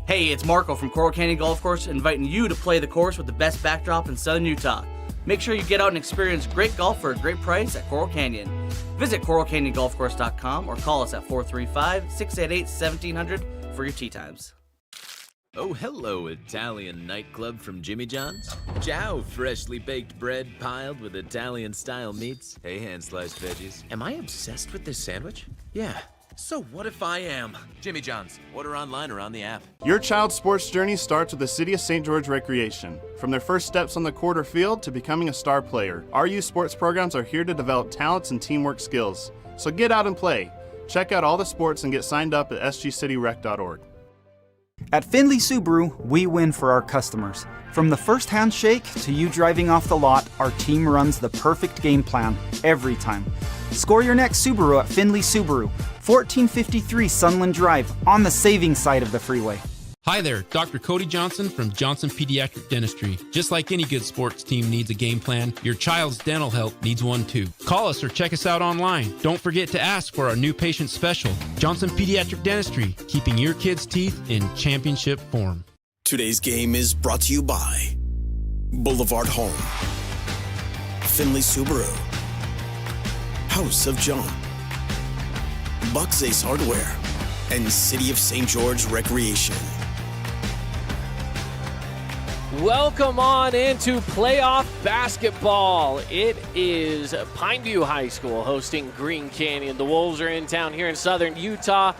Hey, it's Marco from Coral Canyon Golf Course inviting you to play the course with the best backdrop in southern Utah. Make sure you get out and experience great golf for a great price at Coral Canyon. Visit coralcanyongolfcourse.com or call us at 435-688-1700 for your tee times. Oh, hello, Italian nightclub from Jimmy John's. Ciao, freshly baked bread piled with Italian-style meats. Hey, hand-sliced veggies. Am I obsessed with this sandwich? Yeah. So what if I am? Jimmy John's. Order online or on the app. Your child's sports journey starts with the City of St. George Recreation. From their first steps on the court or field to becoming a star player, our youth sports programs are here to develop talents and teamwork skills. So get out and play. Check out all the sports and get signed up at sgcityrec.org. At Findlay Subaru, we win for our customers. From the first handshake to you driving off the lot, our team runs the perfect game plan every time. Score your next Subaru at Findlay Subaru, 1453 Sunland Drive, on the saving side of the freeway. Hi there, Dr. Cody Johnson from Johnson Pediatric Dentistry. Just like any good sports team needs a game plan, your child's dental health needs one too. Call us or check us out online. Don't forget to ask for our new patient special. Johnson Pediatric Dentistry, keeping your kids' teeth in championship form. Today's game is brought to you by Boulevard Home, Findlay Subaru, House of John, Buck's Ace Hardware, and City of St. George Recreation. Welcome on into playoff basketball. It is Pineview High School hosting Green Canyon. The Wolves are in town here in southern Utah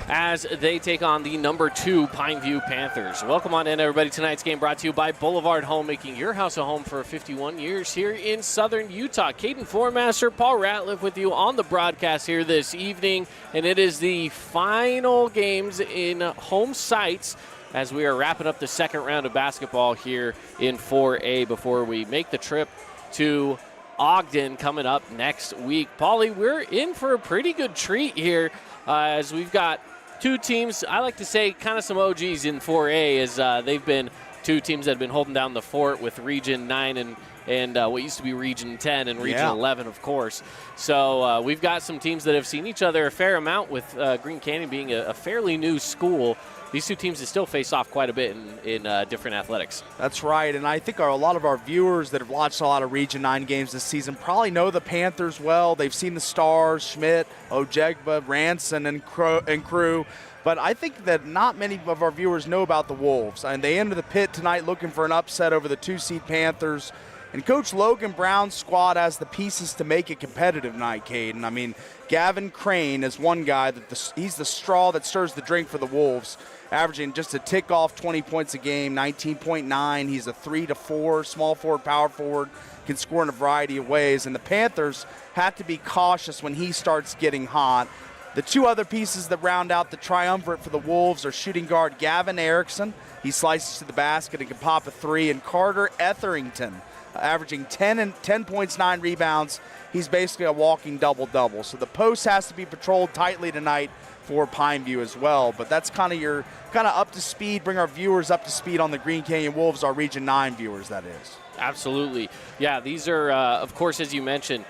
as they take on the number 2 Pineview Panthers. Welcome on in, everybody. Tonight's game brought to you by Boulevard Home, making your house a home for 51 years here in southern Utah. Caden Formaster, Paul Ratliff with you on the broadcast here this evening, and it is the final games in home sites as we are wrapping up the second round of basketball here in 4A before we make the trip to Ogden coming up next week. Paulie, we're in for a pretty good treat here as we've got two teams, I like to say kind of some OGs in 4A, as they've been two teams that have been holding down the fort with Region 9 and what used to be Region 10 and Region 11, of course. So we've got some teams that have seen each other a fair amount, with Green Canyon being a fairly new school. These two teams still face off quite a bit in different athletics. That's right, and I think a lot of our viewers that have watched a lot of Region 9 games this season probably know the Panthers well. They've seen the Stars, Schmidt, Ojegba, Ranson, and crew. But I think that not many of our viewers know about the Wolves. And they enter the pit tonight looking for an upset over the 2-seed Panthers. And Coach Logan Brown's squad has the pieces to make it competitive tonight, Caden. I mean, Gavin Crane is one guy he's the straw that stirs the drink for the Wolves, averaging just a tick off 20 points a game, 19.9. He's a 3-4 small forward, power forward, can score in a variety of ways. And the Panthers have to be cautious when he starts getting hot. The two other pieces that round out the triumvirate for the Wolves are shooting guard Gavin Erickson. He slices to the basket and can pop a three. And Carter Etherington, averaging 10 points, 9 rebounds. He's basically a walking double-double. So the post has to be patrolled tightly tonight for Pineview as well. But that's kind of up to speed, bring our viewers up to speed on the Green Canyon Wolves, our Region 9 viewers, that is. Absolutely. Yeah, these are, of course, as you mentioned,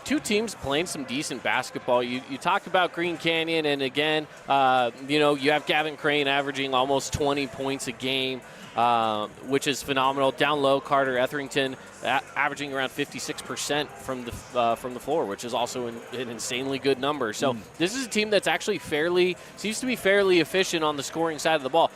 two teams playing some decent basketball. You talk about Green Canyon, and again, you have Gavin Crane averaging almost 20 points a game, which is phenomenal. Down low, Carter Etherington averaging around 56% from the floor, which is also an insanely good number. So this is a team that's actually seems to be fairly efficient on the scoring side of the ball.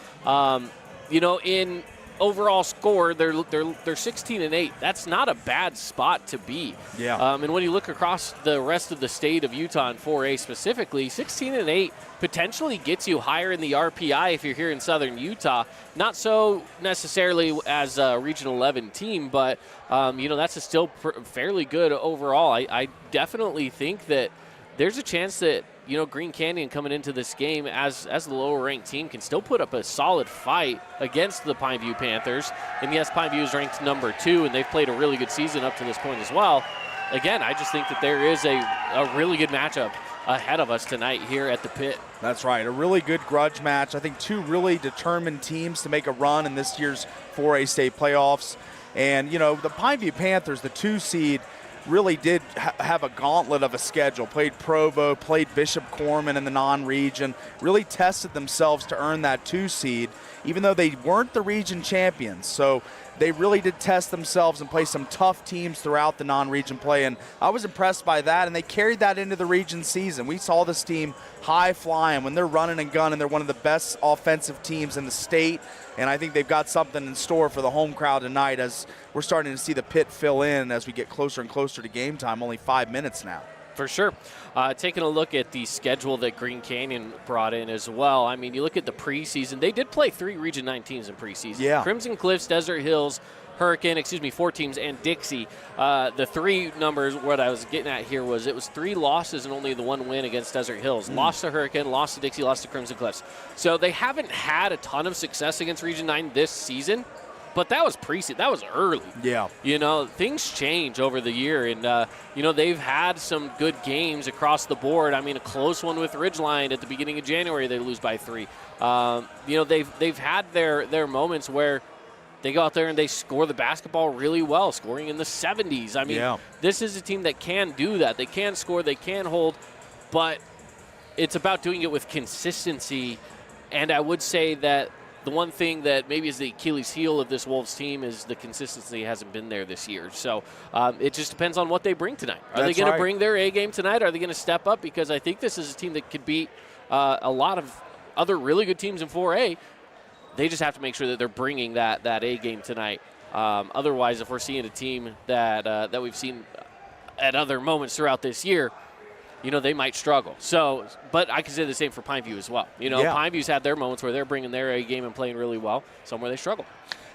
In overall score, they're 16-8. That's not a bad spot to be. Yeah. And when you look across the rest of the state of Utah in 4A specifically, 16-8 potentially gets you higher in the RPI if you're here in southern Utah. Not so necessarily as a Region 11 team, but that's still fairly good overall. I definitely think that there's a chance that Green Canyon coming into this game as the lower ranked team can still put up a solid fight against the Pineview Panthers. And yes, Pineview is ranked number 2, and they've played a really good season up to this point as well. Again, I just think that there is a really good matchup ahead of us tonight here at the pit. That's right, a really good grudge match. I think two really determined teams to make a run in this year's 4A state playoffs. And, the Pineview Panthers, the 2 seed, really did have a gauntlet of a schedule. Played Provo, played Bishop Corman in the non-region, really tested themselves to earn that 2 seed, even though they weren't the region champions. So they really did test themselves and play some tough teams throughout the non-region play, and I was impressed by that, and they carried that into the region season. We saw this team high flying. When they're running and gunning, they're one of the best offensive teams in the state, and I think they've got something in store for the home crowd tonight as we're starting to see the pit fill in as we get closer and closer to game time, only 5 minutes now. For sure. Taking a look at the schedule that Green Canyon brought in as well. I mean, you look at the preseason. They did play 3 Region 9 teams in preseason. Yeah. Crimson Cliffs, Desert Hills, Hurricane, 4 teams, and Dixie. The 3 numbers, what I was getting at here was it was 3 losses and only the 1 win against Desert Hills. Lost to Hurricane, lost to Dixie, lost to Crimson Cliffs. So they haven't had a ton of success against Region 9 this season. But that was preseason. That was early. Yeah. You know, things change over the year. And, you know, they've had some good games across the board. I mean, a close one with Ridgeline at the beginning of January, they lose by 3. You know, they've had their moments where they go out there and they score the basketball really well, scoring in the 70s. I mean, This is a team that can do that. They can score, they can hold, but it's about doing it with consistency. And I would say that the one thing that maybe is the Achilles heel of this Wolves team is the consistency hasn't been there this year. So it just depends on what they bring tonight. Are they going to bring their A game tonight? Are they going to step up? Because I think this is a team that could beat a lot of other really good teams in 4A. They just have to make sure that they're bringing that A game tonight. Otherwise, if we're seeing a team that we've seen at other moments throughout this year, you know, they might struggle. So, but I can say the same for Pineview as well. You know, Pineview's had their moments where they're bringing their A game and playing really well, some where they struggle.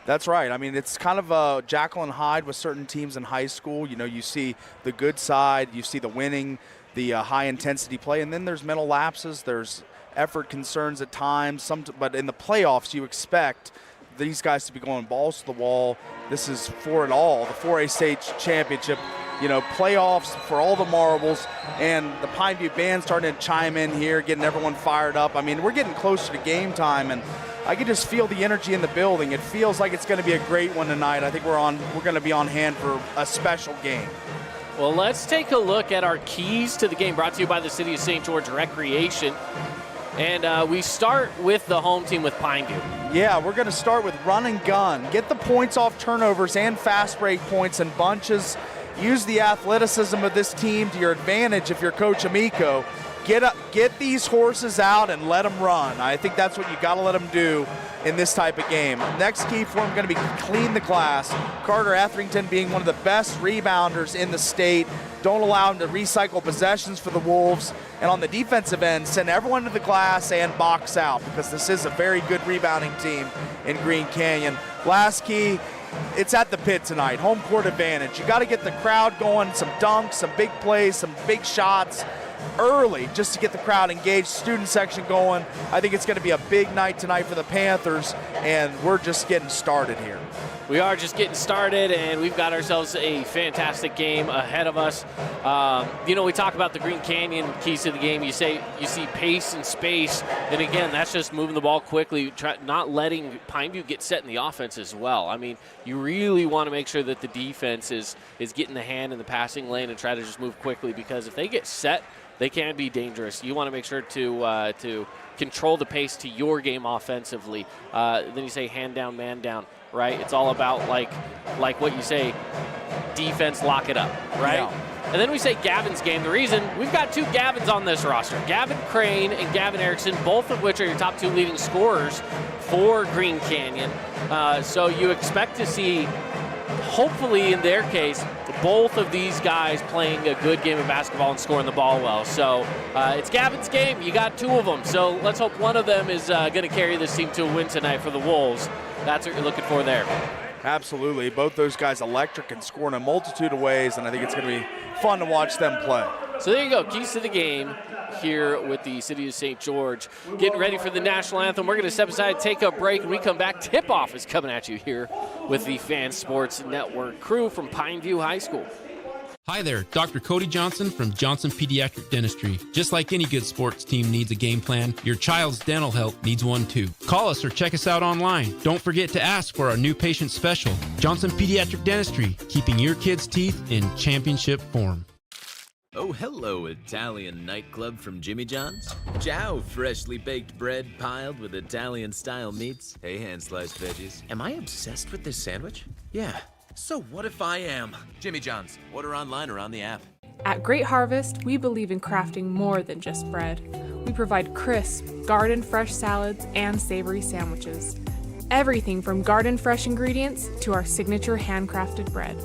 That's right. I mean, it's kind of Jekyll and Hyde with certain teams in high school. You know, you see the good side, you see the winning, the high-intensity play, and then there's mental lapses, there's effort concerns at times. But in the playoffs, you expect these guys to be going balls to the wall. This is for it all, the 4A state championship. You know, playoffs for all the marbles, and the Pineview band starting to chime in here, getting everyone fired up. I mean, we're getting closer to game time, and I can just feel the energy in the building. It feels like it's going to be a great one tonight. I think we're going to be on hand for a special game. Well, let's take a look at our keys to the game, brought to you by the City of St. George Recreation. And we start with the home team with Pineview. Yeah, we're going to start with run and gun. Get the points off turnovers and fast break points in bunches. Use the athleticism of this team to your advantage if you're Coach Amico. Get these horses out and let them run. I think that's what you got to let them do in this type of game. Next key for them going to be clean the glass. Carter Etherington being one of the best rebounders in the state. Don't allow him to recycle possessions for the Wolves. And on the defensive end, send everyone to the glass and box out, because this is a very good rebounding team in Green Canyon. Last key, it's at the pit tonight, home court advantage. You got to get the crowd going, some dunks, some big plays, some big shots early just to get the crowd engaged, student section going. I think it's going to be a big night tonight for the Panthers, and we're just getting started here. We are just getting started, and we've got ourselves a fantastic game ahead of us. You know, we talk about the Green Canyon keys to the game. You see pace and space, and again, that's just moving the ball quickly, not letting Pineview get set in the offense as well. I mean, you really want to make sure that the defense is getting the hand in the passing lane and try to just move quickly, because if they get set, they can be dangerous. You want to make sure to control the pace to your game offensively. Then you say hand down, man down, right? It's all about like what you say, defense, lock it up, right? Yeah. And then we say Gavin's game. The reason we've got 2 Gavins on this roster, Gavin Crane and Gavin Erickson, both of which are your top 2 leading scorers for Green Canyon. So you expect to see, hopefully in their case, both of these guys playing a good game of basketball and scoring the ball well. So it's Gavin's game. You got 2 of them. So let's hope one of them is going to carry this team to a win tonight for the Wolves. That's what you're looking for there. Absolutely. Both those guys electric and score in a multitude of ways, and I think it's going to be fun to watch them play. So there you go. Keys to the game here with the City of St. George. Getting ready for the national anthem. We're going to step aside, take a break. When we come back, tip-off is coming at you here with the Fan Sports Network crew from Pineview High School. Hi there, Dr. Cody Johnson from Johnson Pediatric Dentistry. Just like any good sports team needs a game plan, your child's dental health needs one too. Call us or check us out online. Don't forget to ask for our new patient special. Johnson Pediatric Dentistry, keeping your kids' teeth in championship form. Oh, hello, Italian nightclub from Jimmy John's. Ciao, freshly baked bread piled with Italian-style meats. Hey, hand-sliced veggies. Am I obsessed with this sandwich? Yeah. So what if I am? Jimmy John's. Order online or on the app. At Great Harvest, we believe in crafting more than just bread. We provide crisp, garden-fresh salads and savory sandwiches. Everything from garden-fresh ingredients to our signature handcrafted bread.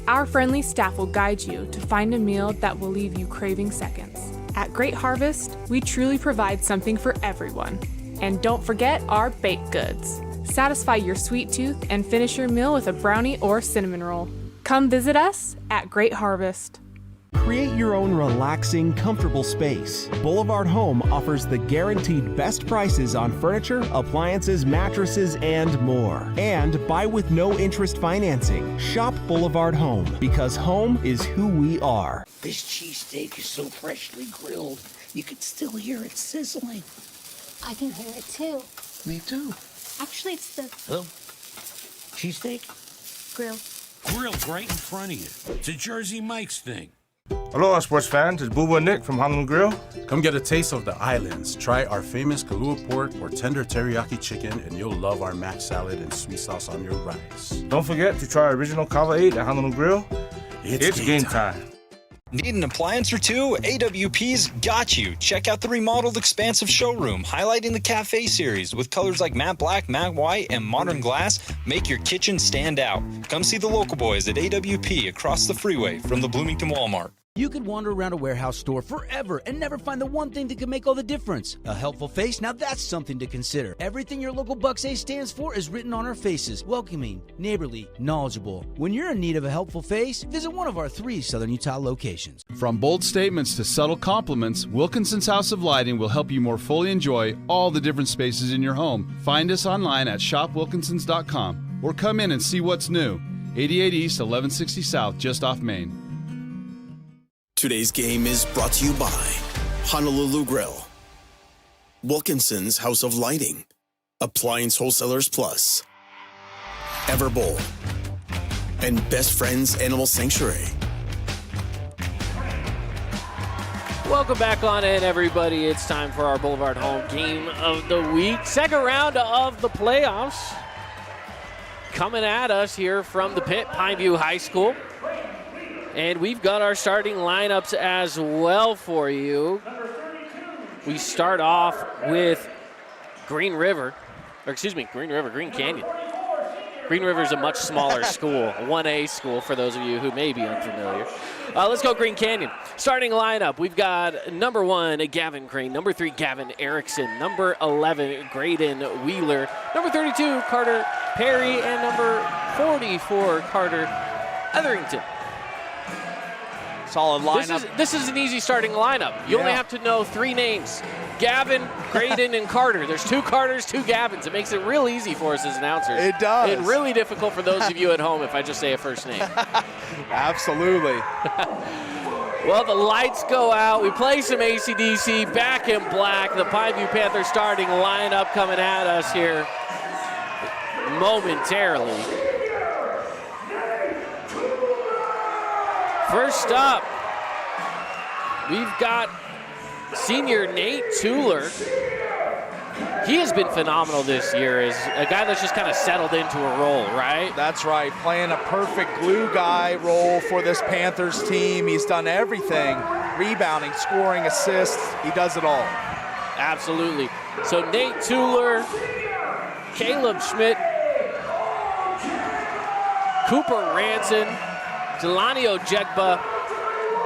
Our friendly staff will guide you to find a meal that will leave you craving seconds. At Great Harvest, we truly provide something for everyone. And don't forget our baked goods. Satisfy your sweet tooth and finish your meal with a brownie or cinnamon roll. Come visit us at Great Harvest. Create your own relaxing, comfortable space. Boulevard Home offers the guaranteed best prices on furniture, appliances, mattresses, and more. And buy with no interest financing. Shop Boulevard Home, because home is who we are. This cheesesteak is so freshly grilled, you can still hear it sizzling. I can hear it too. Me too. Actually, it's the Hello? Cheesesteak? grill. Grilled right in front of you. It's a Jersey Mike's thing. Aloha, sports fans. It's Boo Boo and Nick from Honolulu Grill. Come get a taste of the islands. Try our famous Kahlua pork or tender teriyaki chicken, and you'll love our mac salad and sweet sauce on your rice. Don't forget to try our original Kava 8 at Honolulu Grill. It's game time. Need an appliance or two? AWP's got you. Check out the remodeled expansive showroom, highlighting the Cafe series with colors like matte black, matte white, and modern glass. Make your kitchen stand out. Come see the local boys at AWP across the freeway from the Bloomington Walmart. You could wander around a warehouse store forever and never find the one thing that could make all the difference. A helpful face? Now that's something to consider. Everything your local Bucks A stands for is written on our faces. Welcoming, neighborly, knowledgeable. When you're in need of a helpful face, visit one of our 3 Southern Utah locations. From bold statements to subtle compliments, Wilkinson's House of Lighting will help you more fully enjoy all the different spaces in your home. Find us online at shopwilkinsons.com or come in and see what's new. 88 East, 1160 South, just off Main. Today's game is brought to you by Honolulu Grill, Wilkinson's House of Lighting, Appliance Wholesalers Plus, Everbowl, and Best Friends Animal Sanctuary. Welcome back on in, everybody. It's time for our Boulevard Home Game of the Week. Second round of the playoffs. Coming at us here from the pit, Pineview High School. And we've got our starting lineups as well for you. We start off with Green Canyon. Green River is a much smaller school, a 1A school for those of you who may be unfamiliar. Let's go Green Canyon. Starting lineup, we've got number 1, Gavin Crane, number 3, Gavin Erickson, number 11, Graydon Wheeler, number 32, Carter Perry, and number 44, Carter Etherington. Solid lineup. This is an easy starting lineup. You only have to know 3 names. Gavin, Graydon, and Carter. There's 2 Carters, 2 Gavins. It makes it real easy for us as announcers. It does. And really difficult for those of you at home if I just say a first name. Absolutely. Well, the lights go out. We play some AC/DC, Back in Black. The Pineview Panthers starting lineup coming at us here momentarily. First up, we've got senior Nate Tuller. He has been phenomenal this year as a guy that's just kind of settled into a role, right? That's right, playing a perfect glue guy role for this Panthers team. He's done everything, rebounding, scoring, assists, he does it all. Absolutely. So Nate Tuller, Caleb Schmidt, Cooper Ranson, Jelani Ojegba,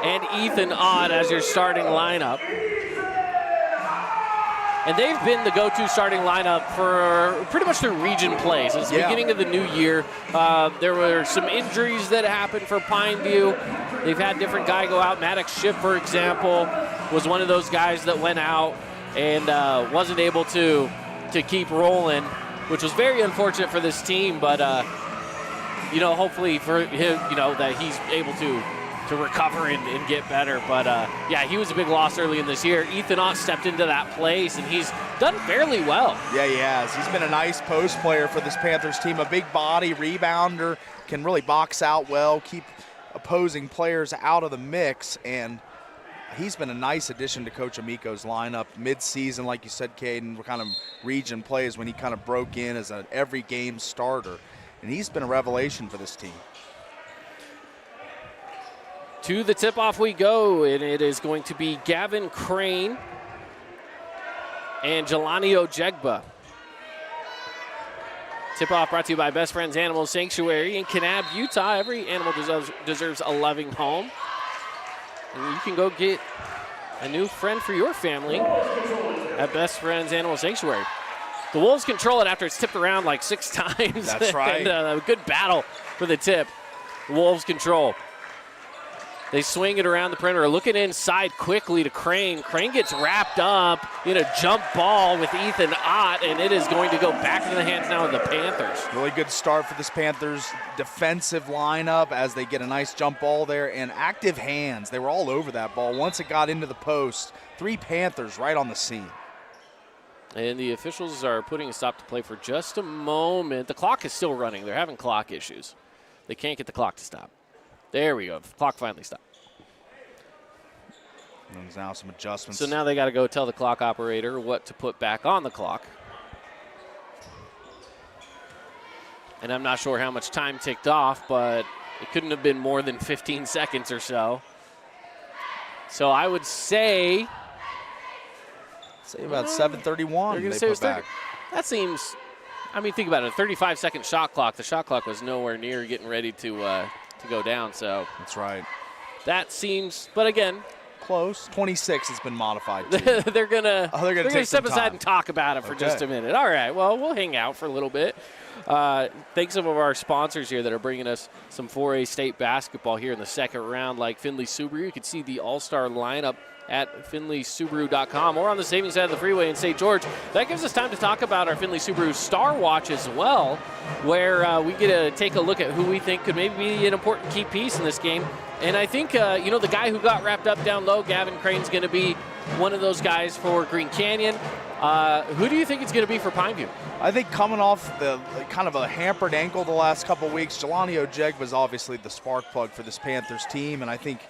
and Ethan Odd as your starting lineup. And they've been the go-to starting lineup for pretty much their region play. Since the beginning of the new year, there were some injuries that happened for Pineview. They've had different guys go out. Maddox Schiff, for example, was one of those guys that went out and wasn't able to keep rolling, which was very unfortunate for this team. But hopefully for him, that he's able to recover and get better. But, yeah, he was a big loss early in this year. Ethan Ott stepped into that place, and he's done fairly well. Yeah, he has. He's been a nice post player for this Panthers team, a big body rebounder, can really box out well, keep opposing players out of the mix, and he's been a nice addition to Coach Amico's lineup mid-season, like you said, Caden, kind of region plays when he kind of broke in as an every-game starter, and he's been a revelation for this team. To the tip-off we go, and it is going to be Gavin Crane and Jelani Ojegba. Tip-off brought to you by Best Friends Animal Sanctuary in Kanab, Utah. Every animal deserves a loving home. And you can go get a new friend for your family at Best Friends Animal Sanctuary. The Wolves control it after it's tipped around like 6 times. That's right. And a good battle for the tip. The Wolves control. They swing it around the perimeter, looking inside quickly to Crane. Crane gets wrapped up in a jump ball with Ethan Ott, and it is going to go back into the hands now of the Panthers. Really good start for this Panthers defensive lineup as they get a nice jump ball there, and active hands. They were all over that ball. Once it got into the post, 3 Panthers right on the scene. And the officials are putting a stop to play for just a moment. The clock is still running. They're having clock issues. They can't get the clock to stop. There we go. The clock finally stopped. And there's now some adjustments. So now they got to go tell the clock operator what to put back on the clock. And I'm not sure how much time ticked off, but it couldn't have been more than 15 seconds or so. So I would say about 7:31. They're going to say it was 30. That seems, I mean, think about it. A 35-second shot clock. The shot clock was nowhere near getting ready to go down. So that's right. That seems, but again, close. 26 has been modified. they're gonna step aside and talk about it for Okay. just a minute. All right. Well, we'll hang out for a little bit. Thanks to some of our sponsors here that are bringing us some 4A state basketball here in the second round, like Findlay Subaru. You can see the all-star lineup at FindlaySubaru.com or on the savings side of the freeway in St. George. That gives us time to talk about our Findlay Subaru Star Watch as well, where we get to take a look at who we think could maybe be an important key piece in this game. And I think, the guy who got wrapped up down low, Gavin Crane's going to be one of those guys for Green Canyon. Who do you think it's going to be for Pineview? I think coming off the kind of a hampered ankle the last couple weeks, Jelani Ojegba was obviously the spark plug for this Panthers team, and I think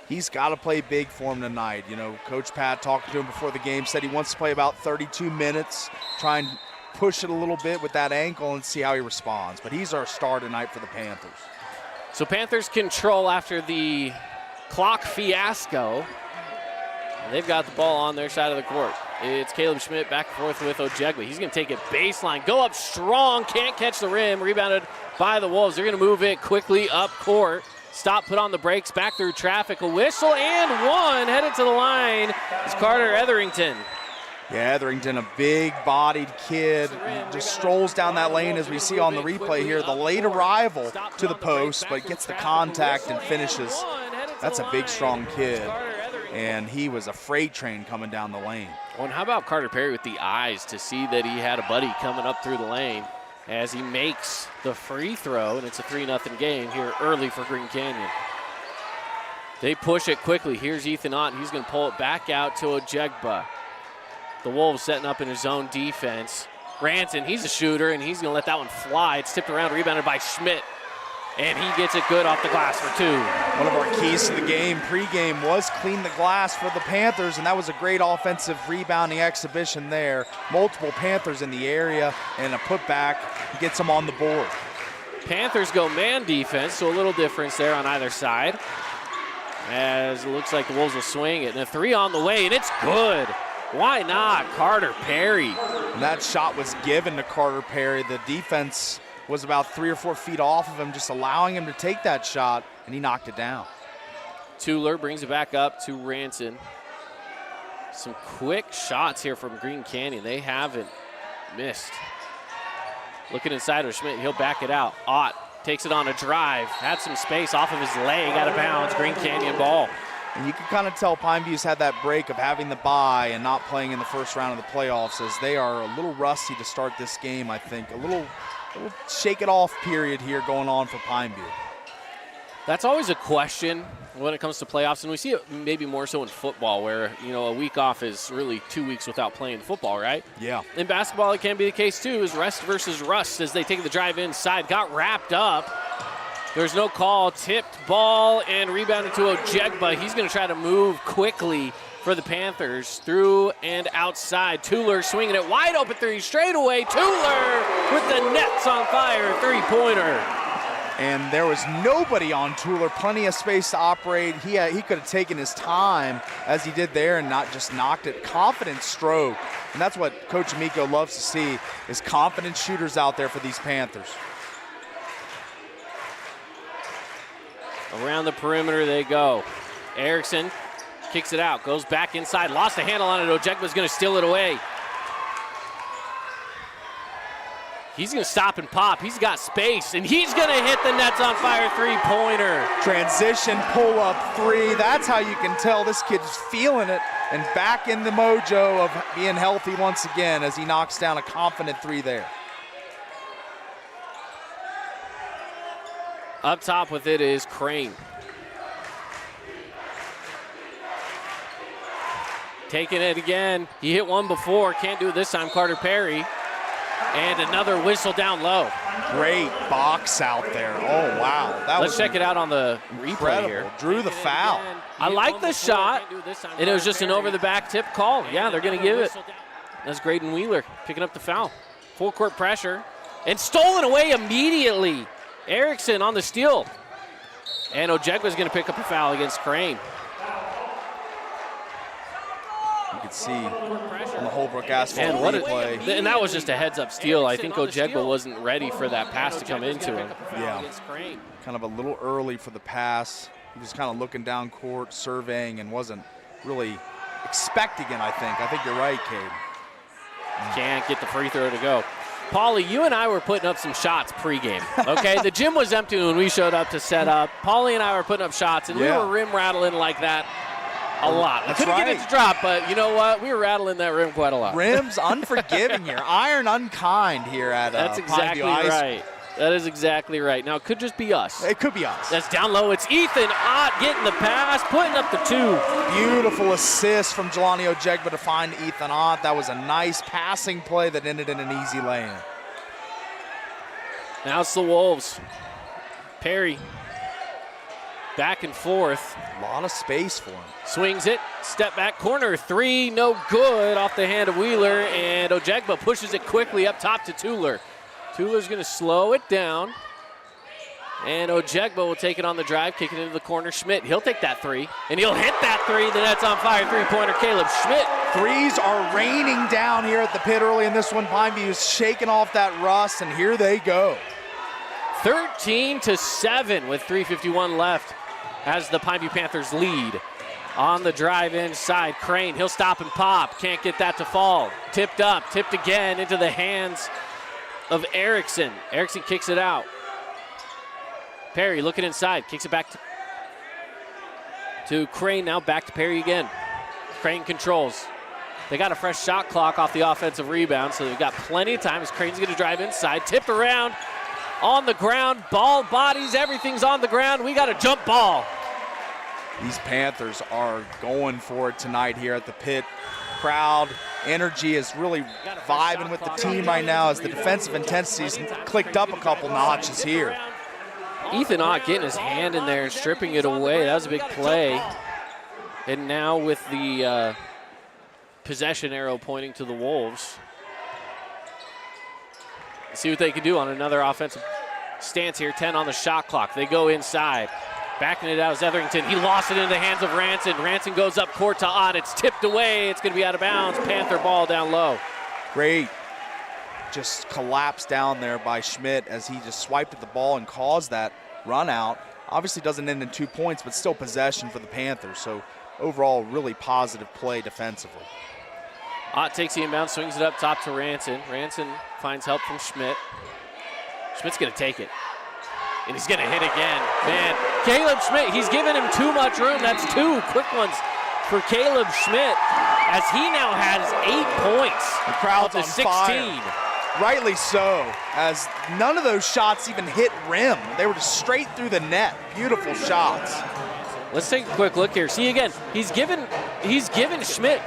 he's got to play big for him tonight. You know, Coach Pat, talking to him before the game, said he wants to play about 32 minutes, try and push it a little bit with that ankle and see how he responds. But he's our star tonight for the Panthers. So Panthers control after the clock fiasco. And they've got the ball on their side of the court. It's Caleb Schmidt back and forth with Ojegba. He's going to take it baseline, go up strong, can't catch the rim, rebounded by the Wolves. They're going to move it quickly up court. Stop, put on the brakes, back through traffic, a whistle, and one. Headed to the line is Carter Etherington. Yeah, Etherington, a big-bodied kid, just strolls down that lane as we see on the replay here. The late arrival to the post, but gets the contact and finishes. That's a big, strong kid, and he was a freight train coming down the lane. Well, and how about Carter Perry with the eyes to see that he had a buddy coming up through the lane as he makes the free throw, and it's a 3-0 game here early for Green Canyon. They push it quickly. Here's Ethan Ott. He's going to pull it back out to Ojegba. The Wolves setting up in his zone defense. Ranson, he's a shooter, and he's going to let that one fly. It's tipped around, rebounded by Schmidt. And he gets it good off the glass for 2. One of our keys to the game pregame was clean the glass for the Panthers, and that was a great offensive rebounding exhibition there. Multiple Panthers in the area, and a putback gets them on the board. Panthers go man defense, so a little difference there on either side. As it looks like the Wolves will swing it. And a 3 on the way, and it's good. Why not? Carter Perry. And that shot was given to Carter Perry. The defense was about 3 or 4 feet off of him, just allowing him to take that shot, and he knocked it down. Tueller brings it back up to Ranson. Some quick shots here from Green Canyon. They haven't missed. Looking inside of Schmidt, he'll back it out. Ott takes it on a drive, had some space off of his leg, out of bounds, Green Canyon ball. And you can kind of tell Pineview's had that break of having the bye and not playing in the first round of the playoffs, as they are a little rusty to start this game, I think. A little shake it off period here going on for Pineview. That's always a question when it comes to playoffs, and we see it maybe more so in football where, a week off is really 2 weeks without playing football, right? Yeah. In basketball, it can be the case too, is rest versus rust as they take the drive inside. Got wrapped up. There's no call. Tipped ball and rebounded to Ojegba. He's going to try to move quickly for the Panthers. Through and outside. Tuller swinging it wide open three straight away. Tuller with the nets on fire. Three-pointer. And there was nobody on Tuller, plenty of space to operate. He could have taken his time as he did there and not just knocked it. Confident stroke. And that's what Coach Amico loves to see, is confident shooters out there for these Panthers. Around the perimeter they go. Erickson kicks it out, goes back inside, lost the handle on it. Ojegba's going to steal it away. He's going to stop and pop. He's got space, and he's going to hit the nets on fire three-pointer. Transition, pull-up three. That's how you can tell this kid's feeling it and back in the mojo of being healthy once again as he knocks down a confident three there. Up top with it is Crane. Taking it again. He hit one before. Can't do it this time. Carter Perry. And another whistle down low. Great box out there. Oh, wow. Let's check it out on the replay here. Drew the foul. I like the shot, and it was just an over-the-back tip call. Yeah, they're going to give it. That's Graydon Wheeler picking up the foul. Full court pressure. And stolen away immediately. Erickson on the steal. And Ojegba's going to pick up a foul against Crane. You can see on the Holbrook asphalt replay. And that was just a heads-up steal. I think Ojegba wasn't ready for that pass to come into him. Yeah, kind of a little early for the pass. He was kind of looking down court, surveying, and wasn't really expecting it, I think. I think you're right, Cade. Can't get the free throw to go. Paulie, you and I were putting up some shots pregame, okay? The gym was empty when we showed up to set up. Paulie and I were putting up shots, and we were rim rattling like that a lot. We couldn't get it to drop, but you know what? We were rattling that rim quite a lot. Rim's unforgiving here. Iron unkind here at That's exactly right. That is exactly right. Now, it could just be us. It could be us. That's down low. It's Ethan Ott getting the pass, putting up the two. Beautiful assist from Jelani Ojegba to find Ethan Ott. That was a nice passing play that ended in an easy lay-in. Now it's the Wolves. Perry back and forth. A lot of space for him. Swings it, step back, corner three, no good off the hand of Wheeler, and Ojegba pushes it quickly up top to Tuller. Tuller's going to slow it down, and Ojegba will take it on the drive, kick it into the corner. Schmidt, he'll take that three, and he'll hit that three. The net's on fire, three-pointer, Caleb Schmidt. Threes are raining down here at the pit early in this one. Pineview is shaking off that rust, and here they go. 13-7 with 3:51 left as the Pineview Panthers lead. On the drive inside, Crane, he'll stop and pop. Can't get that to fall. Tipped up, tipped again into the hands of Erickson. Erickson kicks it out. Perry looking inside, kicks it back to Crane, now back to Perry again. Crane controls. They got a fresh shot clock off the offensive rebound, so they've got plenty of time as Crane's going to drive inside, tipped around, on the ground, ball, bodies, everything's on the ground. We got a jump ball. These Panthers are going for it tonight here at the pit. Crowd energy is really vibing with the team right now as the defensive intensity's clicked up a couple notches here. Ethan Ott getting his hand in there and stripping it away. That was a big play. And now with the possession arrow pointing to the Wolves. Let's see what they can do on another offensive stance here. 10 on the shot clock. They go inside. Backing it out is Etherington. He lost it into the hands of Ranson. Ranson goes up court to Ott. It's tipped away. It's going to be out of bounds. Panther ball down low. Great. Just collapsed down there by Schmidt as he just swiped at the ball and caused that run out. Obviously doesn't end in 2 points, but still possession for the Panthers. So overall, really positive play defensively. Ott takes the inbound, swings it up top to Ranson. Ranson finds help from Schmidt. Schmidt's going to take it. And he's going to hit again. Man, Caleb Schmidt, he's given him too much room. That's two quick ones for Caleb Schmidt as he now has 8 points. The crowd's of the on 16. fire. Rightly so, as none of those shots even hit rim. They were just straight through the net. Beautiful shots. Let's take a quick look here. See again, he's given Schmidt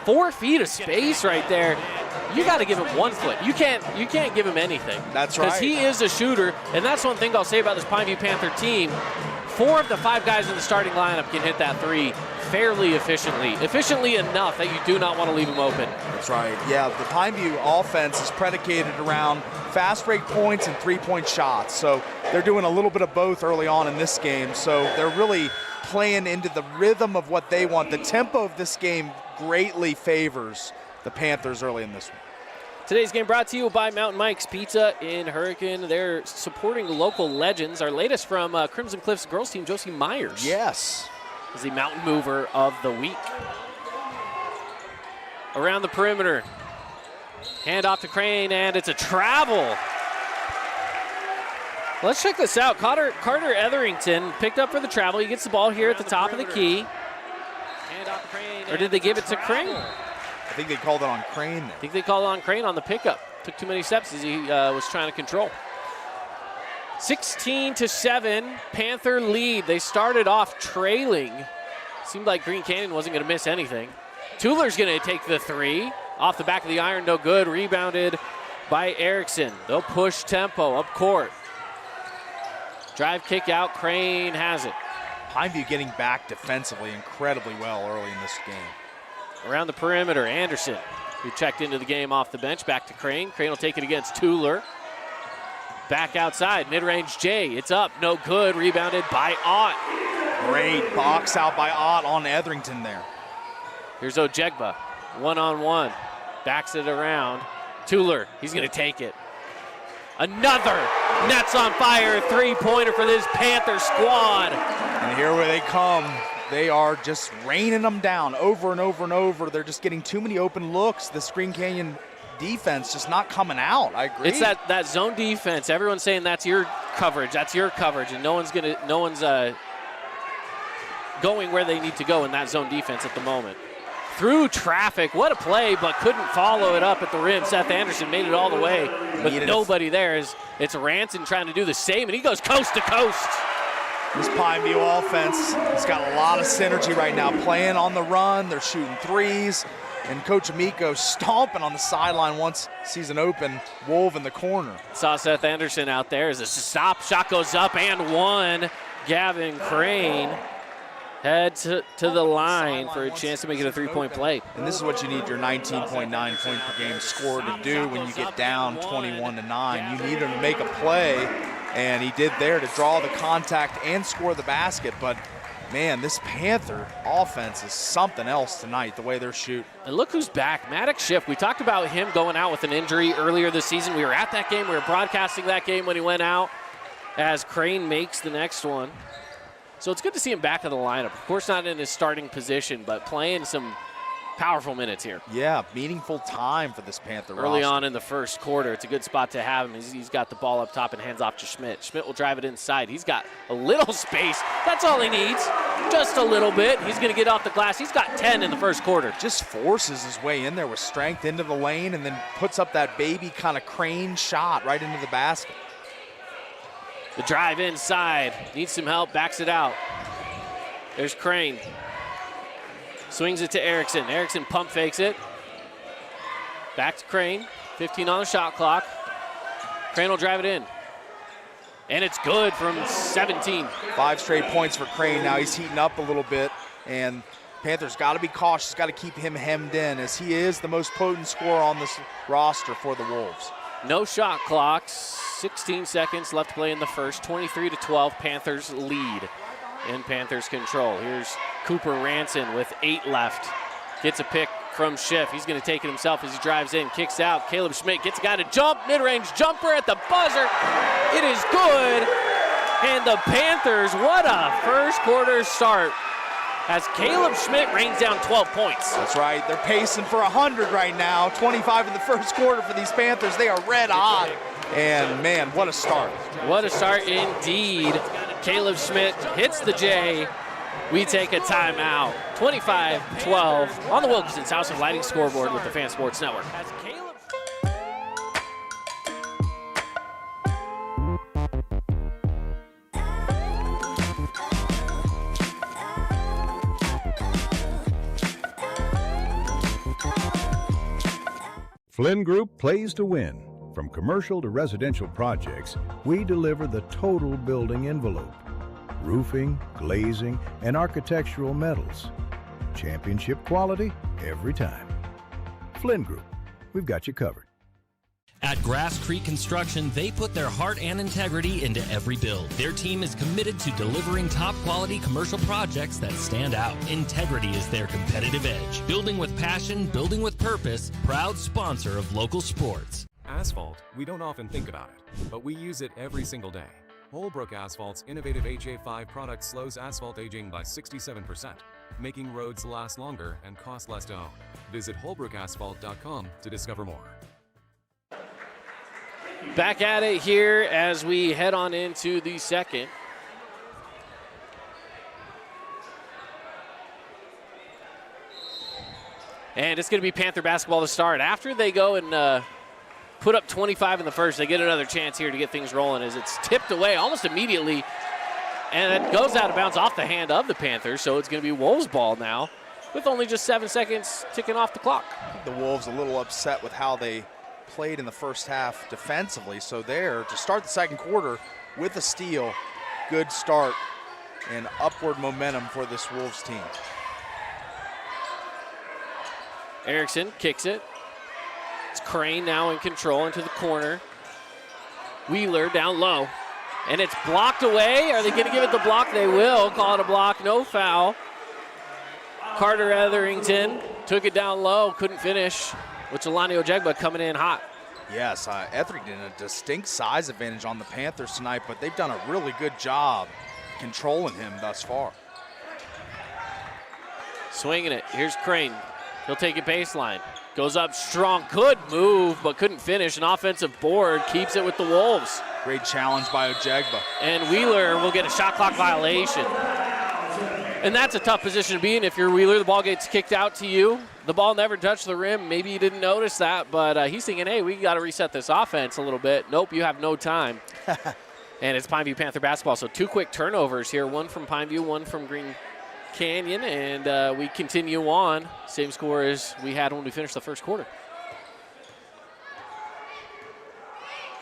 4 feet of space right there. You got to give him 1 foot. You can't give him anything. That's right. Because he is a shooter, and that's one thing I'll say about this Pineview Panther team. 4 of the 5 guys in the starting lineup can hit that 3 fairly efficiently enough that you do not want to leave him open. That's right. Yeah, the Pineview offense is predicated around fast break points and 3-point shots. So they're doing a little bit of both early on in this game. So they're really playing into the rhythm of what they want. The tempo of this game greatly favors the Panthers early in this one. Today's game brought to you by Mountain Mike's Pizza in Hurricane. They're supporting local legends. Our latest from Crimson Cliffs girls team, Josie Myers. Yes. Is the mountain mover of the week. Around the perimeter. Hand off to Crane, and it's a travel. Let's check this out. Carter Etherington picked up for the travel. He gets the ball here at the top of the key. Hand off to Crane. Or did they give it to Crane? I think they called it on Crane there. I think they called it on Crane on the pickup. Took too many steps as he was trying to control. 16-7, Panther lead. They started off trailing. Seemed like Green Canyon wasn't going to miss anything. Tueler's going to take the 3. Off the back of the iron, no good. Rebounded by Erickson. They'll push tempo up court. Drive kick out, Crane has it. Pineview getting back defensively incredibly well early in this game. Around the perimeter, Anderson, who checked into the game off the bench, back to Crane. Crane will take it against Tueler. Back outside, mid-range Jay, it's up, no good, rebounded by Ott. Great box out by Ott on Etherington there. Here's Ojegba, one-on-one, backs it around. Tueler, he's gonna take it. Another Nets on fire, 3-pointer for this Panther squad. And here where they come. They are just raining them down over and over and over. They're just getting too many open looks. The Green Canyon defense just not coming out. I agree. It's that zone defense. Everyone's saying that's your coverage. That's your coverage, and no one's going where they need to go in that zone defense at the moment. Through traffic, what a play, but couldn't follow it up at the rim. Seth Anderson made it all the way, but nobody there. It's Ranson trying to do the same, and he goes coast to coast. This Pineview offense has got a lot of synergy right now. Playing on the run, they're shooting threes, and Coach Amico stomping on the sideline once sees an open Wolf in the corner. Saw Seth Anderson out there as a stop shot goes up and one. Gavin Crane head to the line for a chance to make it a 3-point play. And this is what you need your 19.9 point per game score to do when you get down 21-9. You need him to make a play, and he did there to draw the contact and score the basket. But man, this Panther offense is something else tonight, the way they're shooting. And look who's back, Maddox Schiff. We talked about him going out with an injury earlier this season. We were at that game. We were broadcasting that game when he went out as Crane makes the next one. So it's good to see him back in the lineup. Of course, not in his starting position, but playing some powerful minutes here. Yeah, meaningful time for this Panther early roster. on in the first quarter. It's a good spot to have him. He's got the ball up top and hands off to Schmidt. Schmidt will drive it inside. He's got a little space. That's all he needs, just a little bit. He's going to get off the glass. He's got 10 in the first quarter. Just forces his way in there with strength into the lane and then puts up that baby kind of crane shot right into the basket. The drive inside, needs some help, backs it out. There's Crane. Swings it to Erickson. Erickson pump fakes it. Back to Crane, 15 on the shot clock. Crane will drive it in. And it's good from 17. 5 straight points for Crane. Now he's heating up a little bit, and Panthers got to be cautious, got to keep him hemmed in, as he is the most potent scorer on this roster for the Wolves. No shot clocks. 16 seconds left to play in the first. 23-12, Panthers lead in Panthers control. Here's Cooper Ranson with 8 left. Gets a pick from Schiff. He's going to take it himself as he drives in, kicks out. Caleb Schmidt gets a guy to jump. Mid-range jumper at the buzzer. It is good. And the Panthers, what a first quarter start, as Caleb Schmidt rains down 12 points. That's right. They're pacing for 100 right now. 25 in the first quarter for these Panthers. They are red hot. And, man, what a start. What a start indeed. Caleb Schmidt hits the J. We take a timeout. 25-12 on the Wilkinson's House of Lighting scoreboard with the Fan Sports Network. Flynn Group plays to win. From commercial to residential projects, we deliver the total building envelope. Roofing, glazing, and architectural metals. Championship quality every time. Flynn Group, we've got you covered. At Grass Creek Construction, they put their heart and integrity into every build. Their team is committed to delivering top-quality commercial projects that stand out. Integrity is their competitive edge. Building with passion, building with purpose, proud sponsor of local sports. Asphalt, we don't often think about it, but we use it every single day. Holbrook Asphalt's innovative HA5 product slows asphalt aging by 67%, making roads last longer and cost less to own. Visit holbrookasphalt.com to discover more. Back at it here as we head on into the second. And it's going to be Panther basketball to start. After they go and put up 25 in the first, they get another chance here to get things rolling as it's tipped away almost immediately. And it goes out of bounds off the hand of the Panthers, so it's going to be Wolves ball now with only just 7 seconds ticking off the clock. The Wolves a little upset with how they played in the first half defensively, so there to start the second quarter with a steal, good start and upward momentum for this Wolves team. Erickson kicks it. It's Crane now in control into the corner. Wheeler down low, and it's blocked away. Are they going to give it the block? They will call it a block, no foul. Carter Etherington took it down low, couldn't finish. With Jelani Ojegba coming in hot. Yes, Etherington a distinct size advantage on the Panthers tonight, but they've done a really good job controlling him thus far. Swinging it. Here's Crane. He'll take it baseline. Goes up strong. Good move, but couldn't finish. An offensive board keeps it with the Wolves. Great challenge by Ojegba. And Wheeler will get a shot clock violation. And that's a tough position to be in if you're Wheeler. The ball gets kicked out to you. The ball never touched the rim. Maybe you didn't notice that, but he's thinking, hey, we got to reset this offense a little bit. Nope, you have no time. And it's Pineview Panther basketball. So 2 quick turnovers here, one from Pineview, one from Green Canyon, and we continue on. Same score as we had when we finished the first quarter.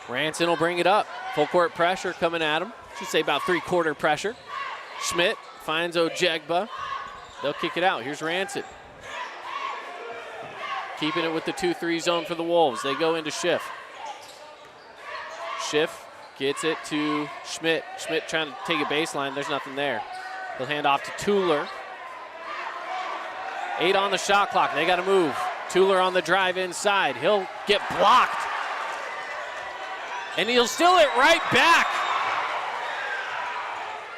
Ranson will bring it up. Full court pressure coming at him. Should say about 3/4 pressure. Schmidt finds Ojegba. They'll kick it out. Here's Ranson. Keeping it with the 2-3 zone for the Wolves. They go into Schiff. Schiff gets it to Schmidt. Schmidt trying to take a baseline. There's nothing there. He'll hand off to Tuller. 8 on the shot clock. They got to move. Tuller on the drive inside. He'll get blocked. And he'll steal it right back.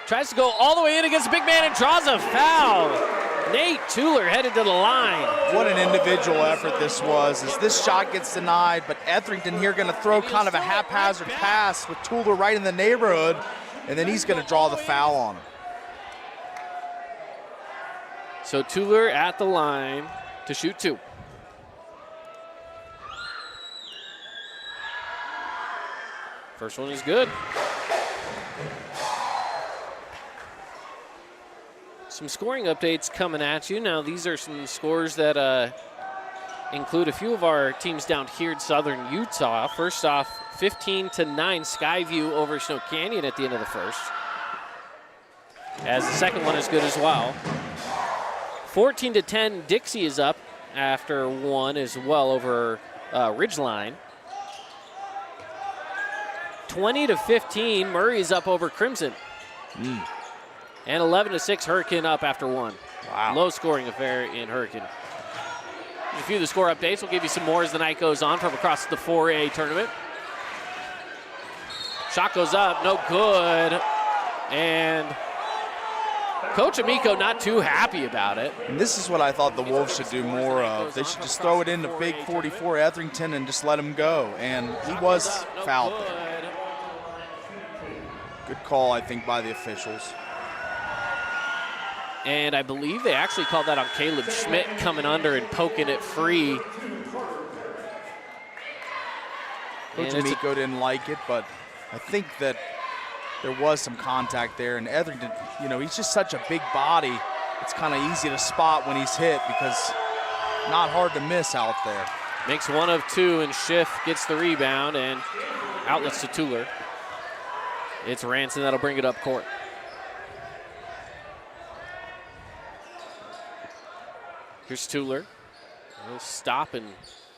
Tries to go all the way in against the big man and draws a foul. Nate Tuller headed to the line. What an individual effort this was as this shot gets denied, but Etherington here going to throw kind of a haphazard pass with Tuller right in the neighborhood, and then he's going to draw the foul on him. So Tuller at the line to shoot 2. First one is good. Some scoring updates coming at you. Now, these are some scores that include a few of our teams down here in southern Utah. First off, 15-9 Skyview over Snow Canyon at the end of the first. As the second one is good as well. 14-10 Dixie is up after one as well over Ridgeline. 20-15 Murray is up over Crimson. And 11-6 Hurricane up after one. Wow. Low scoring affair in Hurricane. A few of the score updates. We'll give you some more as the night goes on from across the 4A tournament. Shot goes up, no good. And Coach Amico not too happy about it. And this is what I thought the Wolves should do more of. They should just throw it into big 44 Etherington and just let him go. And he was fouled there. Good call, I think, by the officials. And I believe they actually called that on Caleb Schmidt coming under and poking it free. Coach Amico didn't like it, but I think that there was some contact there. And Etherington, you know, he's just such a big body. It's kind of easy to spot when he's hit because not hard to miss out there. Makes one of two, and Schiff gets the rebound and outlets to Tuller. It's Ranson that'll bring it up court. Here's Tuller. He'll stop and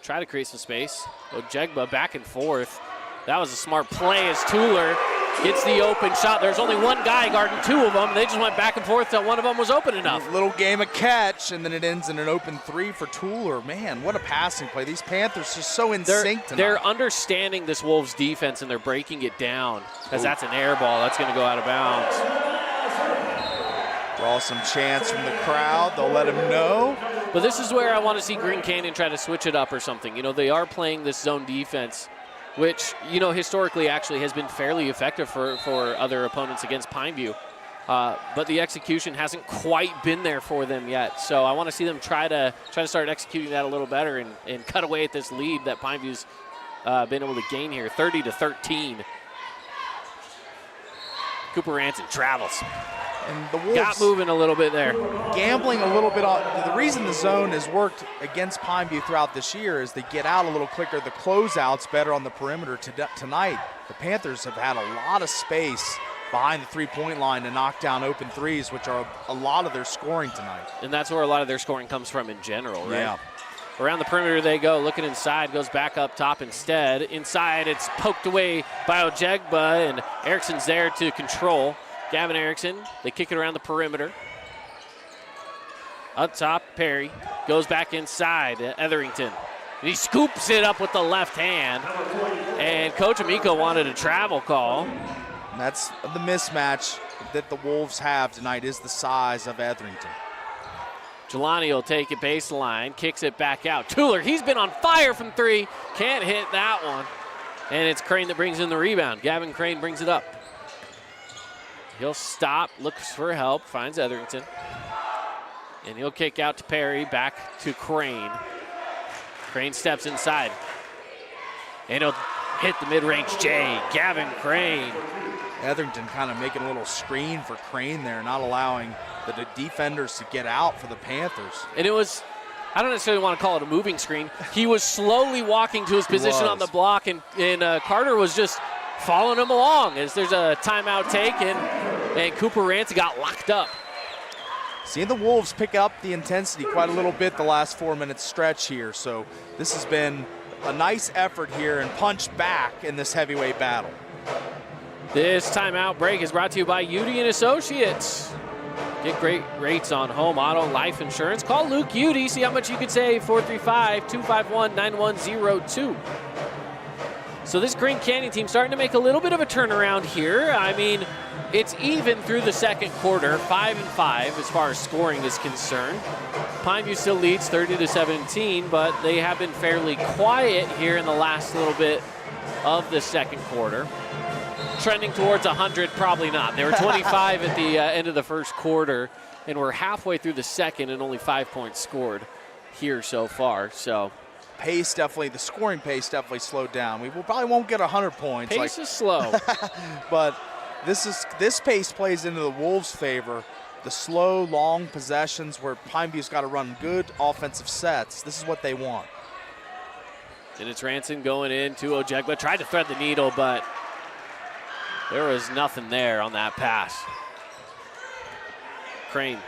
try to create some space. Ojegba back and forth. That was a smart play as Tuller gets the open shot. There's only one guy guarding two of them. They just went back and forth till one of them was open enough. Little game of catch, and then it ends in an open three for Tuller. Man, what a passing play. These Panthers are so in sync tonight. They're understanding this Wolves defense, and they're breaking it down because that's an air ball. That's going to go out of bounds. Draw some chants from the crowd. They'll let him know. But this is where I want to see Green Canyon try to switch it up or something. You know, they are playing this zone defense, which, you know, historically actually has been fairly effective for other opponents against Pineview. But the execution hasn't quite been there for them yet. So I want to see them try to start executing that a little better and cut away at this lead that Pineview's been able to gain here, 30-13. Cooper Ranson travels. And the Wolves got moving a little bit there. Gambling a little bit on. The reason the zone has worked against Pineview throughout this year is they get out a little quicker. The closeouts better on the perimeter. Tonight, the Panthers have had a lot of space behind the three-point line to knock down open threes, which are a lot of their scoring tonight. And that's where a lot of their scoring comes from in general, right? Yeah. Around the perimeter they go, looking inside, goes back up top instead. Inside, it's poked away by Ojegba, and Erickson's there to control. Gavin Erickson, they kick it around the perimeter. Up top, Perry goes back inside, Etherington. And he scoops it up with the left hand. And Coach Amico wanted a travel call. And that's the mismatch that the Wolves have tonight, is the size of Etherington. Jelani will take it baseline, kicks it back out. Tuller, he's been on fire from three. Can't hit that one. And it's Crane that brings in the rebound. Gavin Crane brings it up. He'll stop, looks for help, finds Etherington. And he'll kick out to Perry, back to Crane. Crane steps inside. And he'll hit the mid-range J. Gavin Crane. Etherington kind of making a little screen for Crane there, not allowing the defenders to get out for the Panthers. And it was, I don't necessarily want to call it a moving screen. He was slowly walking to his position on the block, and Carter was just following him along as there's a timeout taken, and Cooper Ranson got locked up. Seeing the Wolves pick up the intensity quite a little bit the last 4 minute stretch here, so this has been a nice effort here and punch back in this heavyweight battle. This timeout break is brought to you by Udy and Associates. Get great rates on home, auto, life insurance. Call Luke Udy, see how much you could save, 435-251-9102. So this Green Canyon team starting to make a little bit of a turnaround here. I mean, it's even through the second quarter, 5-5 as far as scoring is concerned. Pineview still leads 30-17, but they have been fairly quiet here in the last little bit of the second quarter. Trending towards 100, probably not. They were 25 at the end of the first quarter, and we're halfway through the second and only 5 points scored here so far. So pace definitely, the scoring pace definitely slowed down. We probably won't get 100 points. Pace is slow. But this pace plays into the Wolves' favor. The slow, long possessions where Pineview's got to run good offensive sets. This is what they want. And it's Ranson going into Ojegba. Tried to thread the needle, but there was nothing there on that pass. Crane.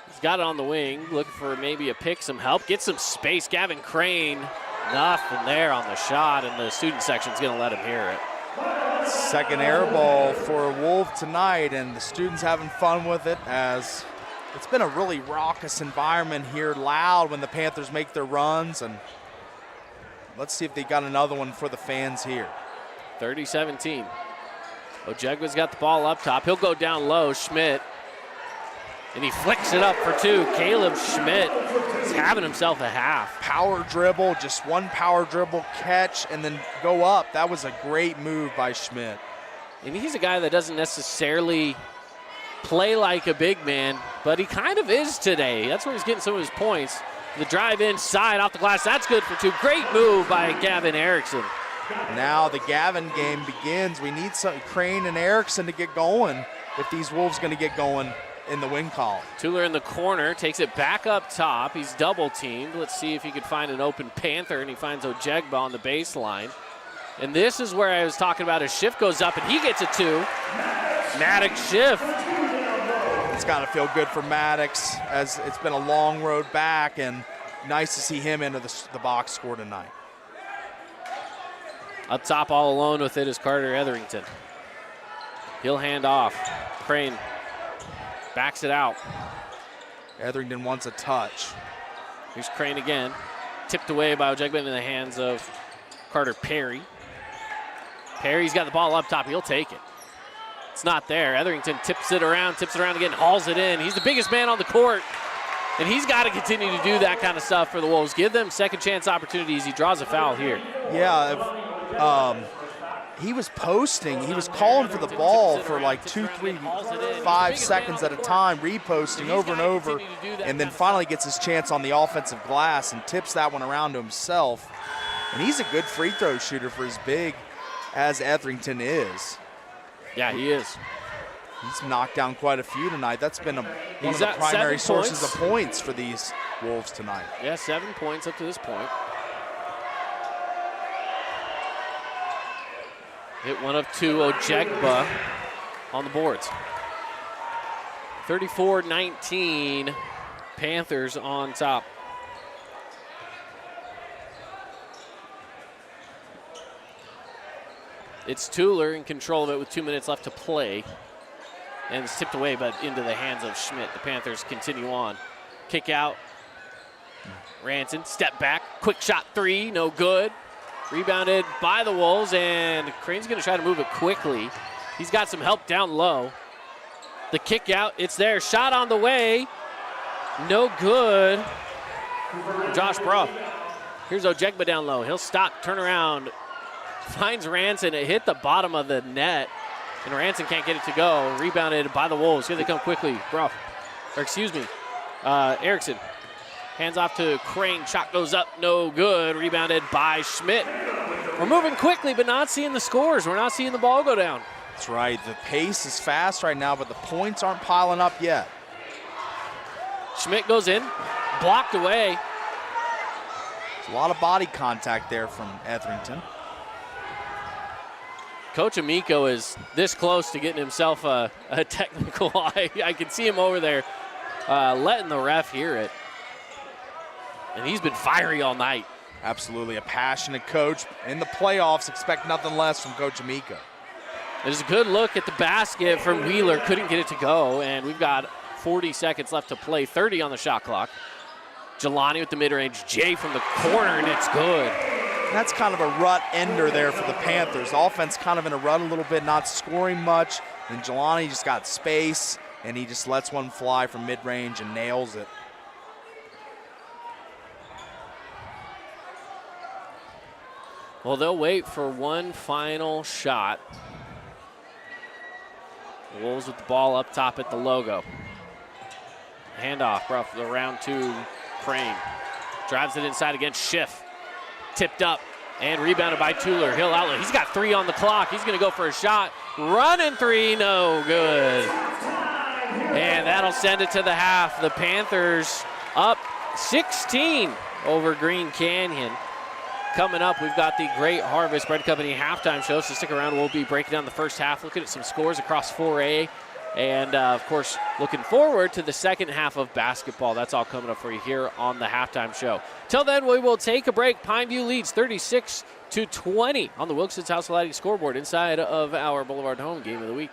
He's got it on the wing, looking for maybe a pick, some help, get some space. Gavin Crane, nothing there on the shot, and the student section's gonna let him hear it. Second air ball for Wolf tonight, and the students having fun with it as it's been a really raucous environment here, loud when the Panthers make their runs, and let's see if they got another one for the fans here. 30-17. Ojegba's got the ball up top. He'll go down low, Schmidt. And he flicks it up for two. Caleb Schmidt is having himself a half. Power dribble, just one power dribble catch and then go up. That was a great move by Schmidt. And he's a guy that doesn't necessarily play like a big man, but he kind of is today. That's where he's getting some of his points. The drive inside off the glass, that's good for two. Great move by Gavin Erickson. Now the Gavin game begins. We need some Crane and Erickson to get going if these Wolves going to get going in the win column. Tuller in the corner, takes it back up top. He's double teamed. Let's see if he could find an open Panther, and he finds Ojegba on the baseline. And this is where I was talking about. His shift goes up, and he gets a 2. Maddox shift. It's got to feel good for Maddox, as it's been a long road back, and nice to see him into the box score tonight. Up top all alone with it is Carter Etherington. He'll hand off. Crane backs it out. Etherington wants a touch. Here's Crane again. Tipped away by Ojegba into the hands of Carter Perry. Perry's got the ball up top. He'll take it. It's not there. Etherington tips it around again, hauls it in. He's the biggest man on the court, and he's got to continue to do that kind of stuff for the Wolves. Give them second chance opportunities. He draws a foul here. Yeah, he was posting. He was calling for the ball for like 2, 3, 5 seconds at a time, reposting over and over, and then finally gets his chance on the offensive glass and tips that one around to himself. And he's a good free throw shooter for as big as Etherington is. Yeah, he is. He's knocked down quite a few tonight. That's been one of the primary sources of points for these Wolves tonight. Yeah, 7 points up to this point. Hit one of 2, Ojegba on the boards. 34-19, Panthers on top. It's Tuller in control of it with 2 minutes left to play. And it's tipped away, but into the hands of Schmidt. The Panthers continue on. Kick out. Ranson, step back, quick shot 3, no good. Rebounded by the Wolves, and Crane's going to try to move it quickly. He's got some help down low. The kick out, it's there. Shot on the way. No good. Josh Bruff. Here's Ojegba down low. He'll stop, turn around, finds Ranson. It hit the bottom of the net, and Ranson can't get it to go. Rebounded by the Wolves. Here they come quickly. Bruff, or excuse me, Erickson. Hands off to Crane. Shot goes up, no good. Rebounded by Schmidt. We're moving quickly, but not seeing the scores. We're not seeing the ball go down. That's right. The pace is fast right now, but the points aren't piling up yet. Schmidt goes in, blocked away. There's a lot of body contact there from Etherington. Coach Amico is this close to getting himself a technical. I can see him over there letting the ref hear it. And he's been fiery all night. Absolutely, a passionate coach. In the playoffs, expect nothing less from Coach Amico. There's a good look at the basket from Wheeler. Couldn't get it to go, and we've got 40 seconds left to play. 30 on the shot clock. Jelani with the mid-range. Jay from the corner, and it's good. That's kind of a rut ender there for the Panthers. Offense kind of in a rut a little bit, not scoring much. And Jelani just got space, and he just lets one fly from mid-range and nails it. Well, they'll wait for one final shot. The Wolves with the ball up top at the logo. Handoff, rough, around to Crane. Drives it inside against Schiff. Tipped up and rebounded by Tuller. Hill outlet. He's got 3 on the clock. He's going to go for a shot. Running 3, no good. And that'll send it to the half. The Panthers up 16 over Green Canyon. Coming up, we've got the Great Harvest Bread Company halftime show, so stick around. We'll be breaking down the first half, looking at some scores across 4A, and, of course, looking forward to the second half of basketball. That's all coming up for you here on the halftime show. Till then, we will take a break. Pineview leads 36-20 on the Wilkinson's House Lighting scoreboard inside of our Boulevard Home Game of the Week.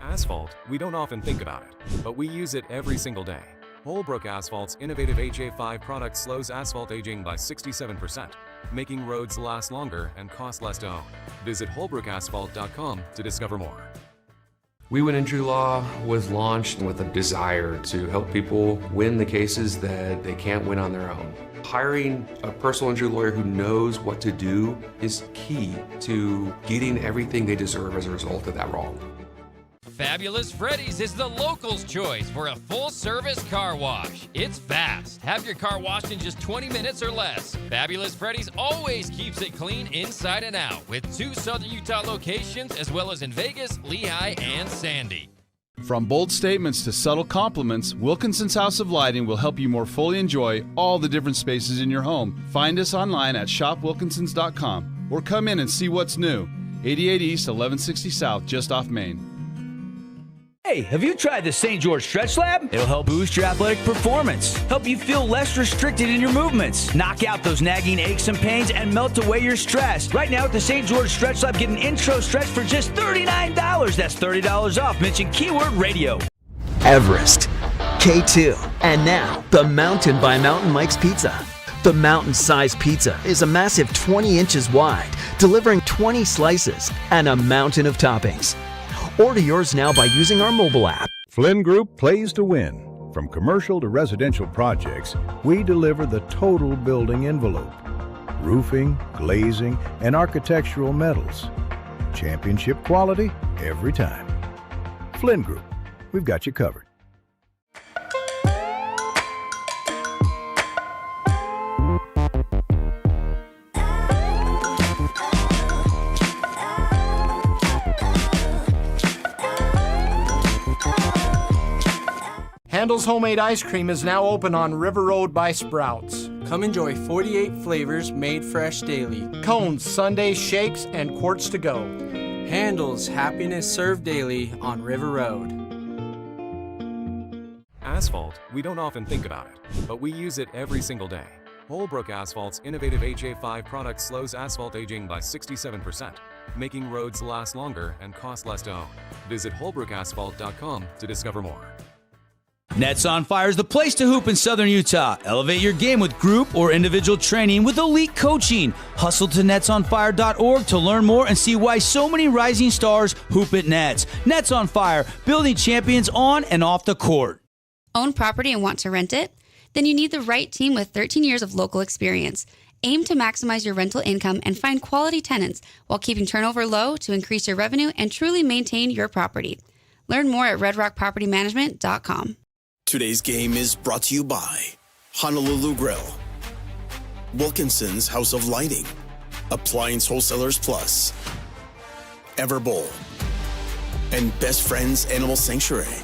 Asphalt, we don't often think about it, but we use it every single day. Holbrook Asphalt's innovative HA5 product slows asphalt aging by 67%, making roads last longer and cost less to own. Visit holbrookasphalt.com to discover more. We Win Injury Law was launched with a desire to help people win the cases that they can't win on their own. Hiring a personal injury lawyer who knows what to do is key to getting everything they deserve as a result of that wrong. Fabulous Freddy's is the locals' choice for a full-service car wash. It's fast. Have your car washed in just 20 minutes or less. Fabulous Freddy's always keeps it clean inside and out with 2 Southern Utah locations as well as in Vegas, Lehigh, and Sandy. From bold statements to subtle compliments, Wilkinson's House of Lighting will help you more fully enjoy all the different spaces in your home. Find us online at shopwilkinsons.com or come in and see what's new. 88 East, 1160 South, just off Main. Hey, have you tried the St. George Stretch Lab? It'll help boost your athletic performance, help you feel less restricted in your movements, knock out those nagging aches and pains, and melt away your stress. Right now at the St. George Stretch Lab, get an intro stretch for just $39. That's $30 off. Mention keyword radio. Everest, K2, and now the Mountain by Mountain Mike's Pizza. The mountain-sized pizza is a massive 20 inches wide, delivering 20 slices and a mountain of toppings. Order yours now by using our mobile app. Flynn Group plays to win. From commercial to residential projects, we deliver the total building envelope. Roofing, glazing, and architectural metals. Championship quality every time. Flynn Group, we've got you covered. Handel's Homemade Ice Cream is now open on River Road by Sprouts. Come enjoy 48 flavors made fresh daily. Cones, sundaes, shakes, and quarts to go. Handel's Happiness served daily on River Road. Asphalt, we don't often think about it, but we use it every single day. Holbrook Asphalt's innovative HA5 product slows asphalt aging by 67%, making roads last longer and cost less to own. Visit holbrookasphalt.com to discover more. Nets on Fire is the place to hoop in Southern Utah. Elevate your game with group or individual training with elite coaching. Hustle to netsonfire.org to learn more and see why so many rising stars hoop at Nets. Nets on Fire, building champions on and off the court. Own property and want to rent it? Then you need the right team with 13 years of local experience. Aim to maximize your rental income and find quality tenants while keeping turnover low to increase your revenue and truly maintain your property. Learn more at redrockpropertymanagement.com. Today's game is brought to you by Honolulu Grill, Wilkinson's House of Lighting, Appliance Wholesalers Plus, Everbowl, and Best Friends Animal Sanctuary.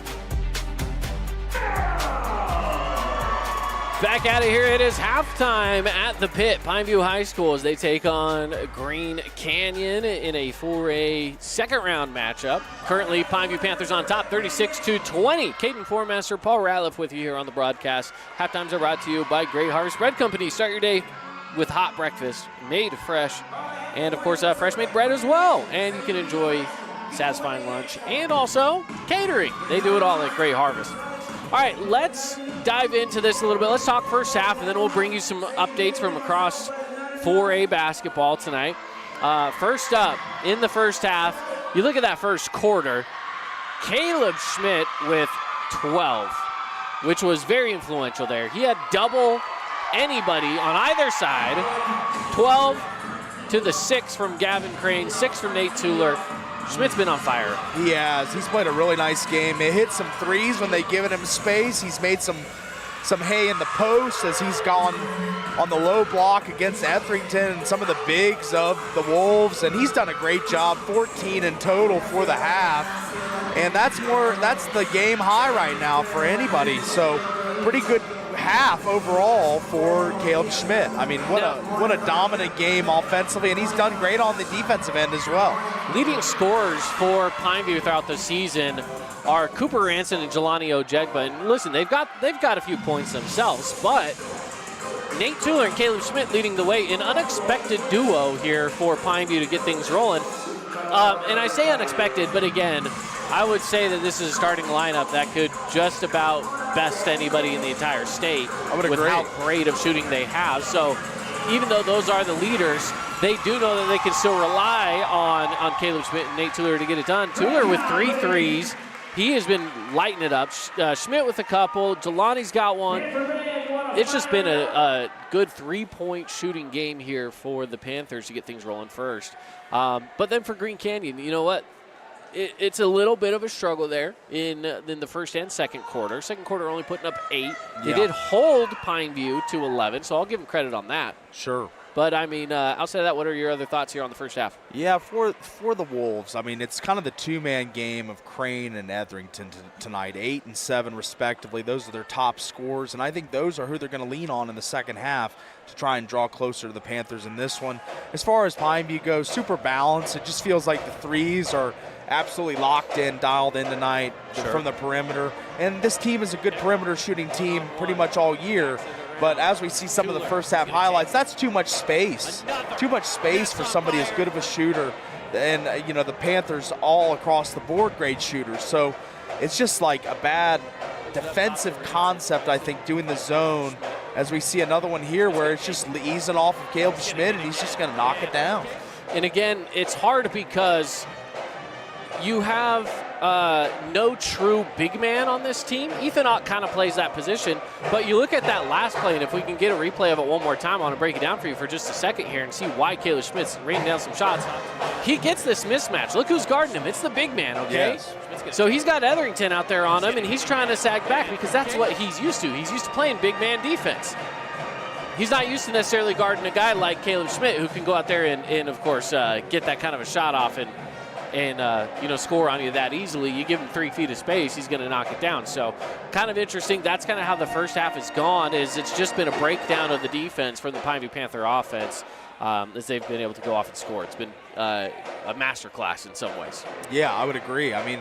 Back at it here. It is halftime at the Pit. Pineview High School as they take on Green Canyon in a 4A second round matchup. Currently, Pineview Panthers on top, 36-20. Caden Formaster, Paul Ratliff with you here on the broadcast. Halftimes are brought to you by Great Harvest Bread Company. Start your day with hot breakfast made fresh, and of course, fresh made bread as well. And you can enjoy satisfying lunch and also catering. They do it all at Great Harvest. All right, let's dive into this a little bit. Let's talk first half, and then we'll bring you some updates from across 4A basketball tonight. First up, in the first half, you look at that first quarter, Caleb Schmidt with 12, which was very influential there. He had double anybody on either side, 12 to the 6 from Gavin Crane, 6 from Nate Tuller. Schmidt's been on fire. He has. He's played a really nice game. They hit some threes when they've given him space. He's made some hay in the post as he's gone on the low block against Etherington and some of the bigs of the Wolves, and he's done a great job. 14 in total for the half, and that's the game high right now for anybody. So pretty good half overall for Caleb Schmidt. I mean, what a dominant game offensively, and he's done great on the defensive end as well. Leading scorers for Pineview throughout the season are Cooper Ranson and Jelani Ojegba. And listen, they've got a few points themselves, but Nate Tuller and Caleb Schmidt leading the way. An unexpected duo here for Pineview to get things rolling. And I say unexpected, but again, I would say that this is a starting lineup that could just about best anybody in the entire state with how great of shooting they have. So even though those are the leaders, they do know that they can still rely on Caleb Schmidt and Nate Tuller to get it done. Tuller with 3 threes. He has been lighting it up. Schmidt with a couple. Jelani's got one. It's just been a good 3-point shooting game here for the Panthers to get things rolling first. But then for Green Canyon, you know what? It's a little bit of a struggle there in the first and second quarter. Second quarter only putting up 8. They did hold Pineview to 11, so I'll give them credit on that. Sure. But, I mean, outside of that, what are your other thoughts here on the first half? Yeah, for the Wolves, I mean, it's kind of the two-man game of Crane and Etherington tonight, 8 and 7 respectively. Those are their top scores, and I think those are who they're going to lean on in the second half to try and draw closer to the Panthers in this one. As far as Pineview goes, super balanced. It just feels like the threes are absolutely locked in, dialed in tonight from the perimeter. And this team is a good perimeter shooting team pretty much all year. But as we see some of the first half highlights, that's too much space. Too much space for somebody as good of a shooter. And, the Panthers all across the board great shooters. So it's just like a bad defensive concept, I think, doing the zone, as we see another one here where it's just easing off of Caleb Schmidt and he's just going to knock it down. And again, it's hard because you have no true big man on this team. Ethan Ott kind of plays that position, but you look at that last play, and if we can get a replay of it one more time, I want to break it down for you for just a second here and see why Caleb Schmidt's raining down some shots. He gets this mismatch. Look who's guarding him. It's the big man, okay? Yes. So he's got Etherington out there on him, and he's trying to sag back because that's what he's used to. He's used to playing big man defense. He's not used to necessarily guarding a guy like Caleb Schmidt who can go out there and of course, get that kind of a shot off and score on you that easily. You give him 3 feet of space, he's going to knock it down. So kind of interesting. That's kind of how the first half has gone, is it's just been a breakdown of the defense from the Pineview Panther offense as they've been able to go off and score. It's been a masterclass in some ways. Yeah, I would agree. I mean,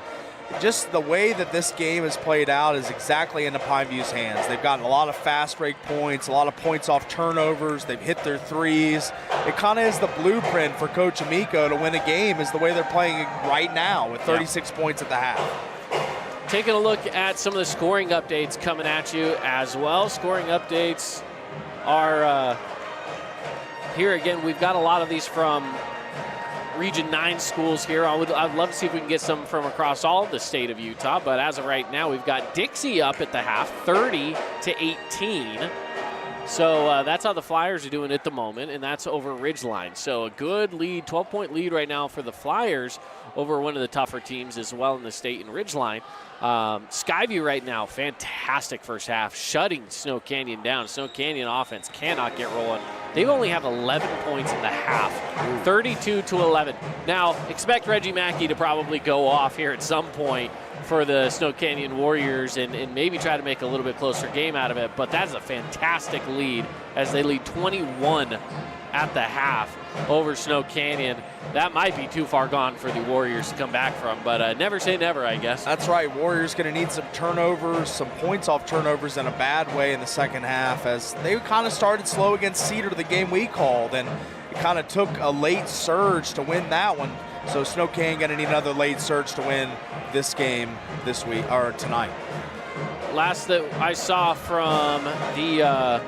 just the way that this game has played out is exactly into Pineview's hands. They've gotten a lot of fast break points, a lot of points off turnovers. They've hit their threes. It kind of is the blueprint for Coach Amico to win a game, is the way they're playing right now with 36 points at the half. Taking a look at some of the scoring updates coming at you as well. Scoring updates are here again. We've got a lot of these from Region 9 schools here. I'd love to see if we can get some from across all of the state of Utah, but as of right now, we've got Dixie up at the half, 30-18. So that's how the Flyers are doing at the moment, and that's over Ridgeline. So a good lead, 12-point lead right now for the Flyers over one of the tougher teams as well in the state in Ridgeline. Skyview right now, fantastic first half, shutting Snow Canyon down. Snow Canyon offense cannot get rolling. They only have 11 points in the half, 32-11. Now, expect Reggie Mackey to probably go off here at some point for the Snow Canyon Warriors and maybe try to make a little bit closer game out of it, but that's a fantastic lead as they lead 21 at the half over Snow Canyon. That might be too far gone for the Warriors to come back from, but never say never, I guess. That's right. Warriors going to need some turnovers, some points off turnovers in a bad way in the second half, as they kind of started slow against Cedar, the game we called, and it kind of took a late surge to win that one. So Snow Canyon going to need another late surge to win this game this week or tonight. Last that I saw from the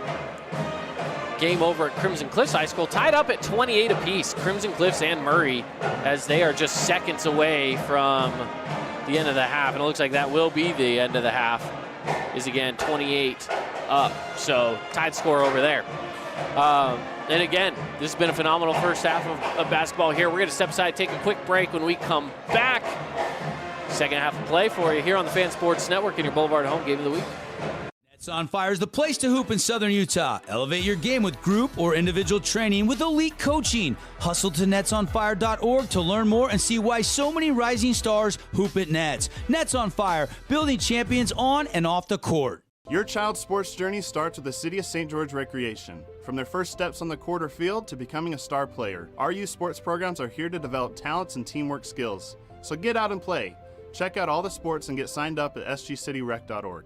game over at Crimson Cliffs High School, tied up at 28 apiece. Crimson Cliffs and Murray, as they are just seconds away from the end of the half. And it looks like that will be the end of the half, is again 28 up. So tied score over there. And again, this has been a phenomenal first half of basketball here. We're going to step aside, take a quick break. When we come back, second half of play for you here on the Fan Sports Network in your Boulevard Home Game of the Week. Nets on Fire is the place to hoop in Southern Utah. Elevate your game with group or individual training with elite coaching. Hustle to netsonfire.org to learn more and see why so many rising stars hoop at Nets. Nets on Fire, building champions on and off the court. Your child's sports journey starts with the City of St. George Recreation. From their first steps on the court or field to becoming a star player, our youth sports programs are here to develop talents and teamwork skills. So get out and play. Check out all the sports and get signed up at sgcityrec.org.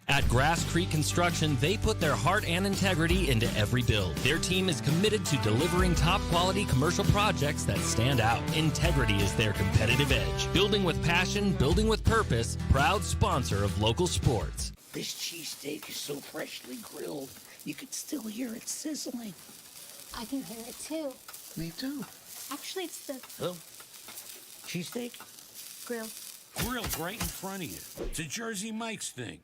At Grass Creek Construction, they put their heart and integrity into every build. Their team is committed to delivering top-quality commercial projects that stand out. Integrity is their competitive edge. Building with passion, building with purpose, proud sponsor of local sports. This cheesesteak is so freshly grilled, you could still hear it sizzling. I can hear it too. Me too. Actually, it's the Oh, cheesesteak? grill. Grilled right in front of you. It's a Jersey Mike's thing.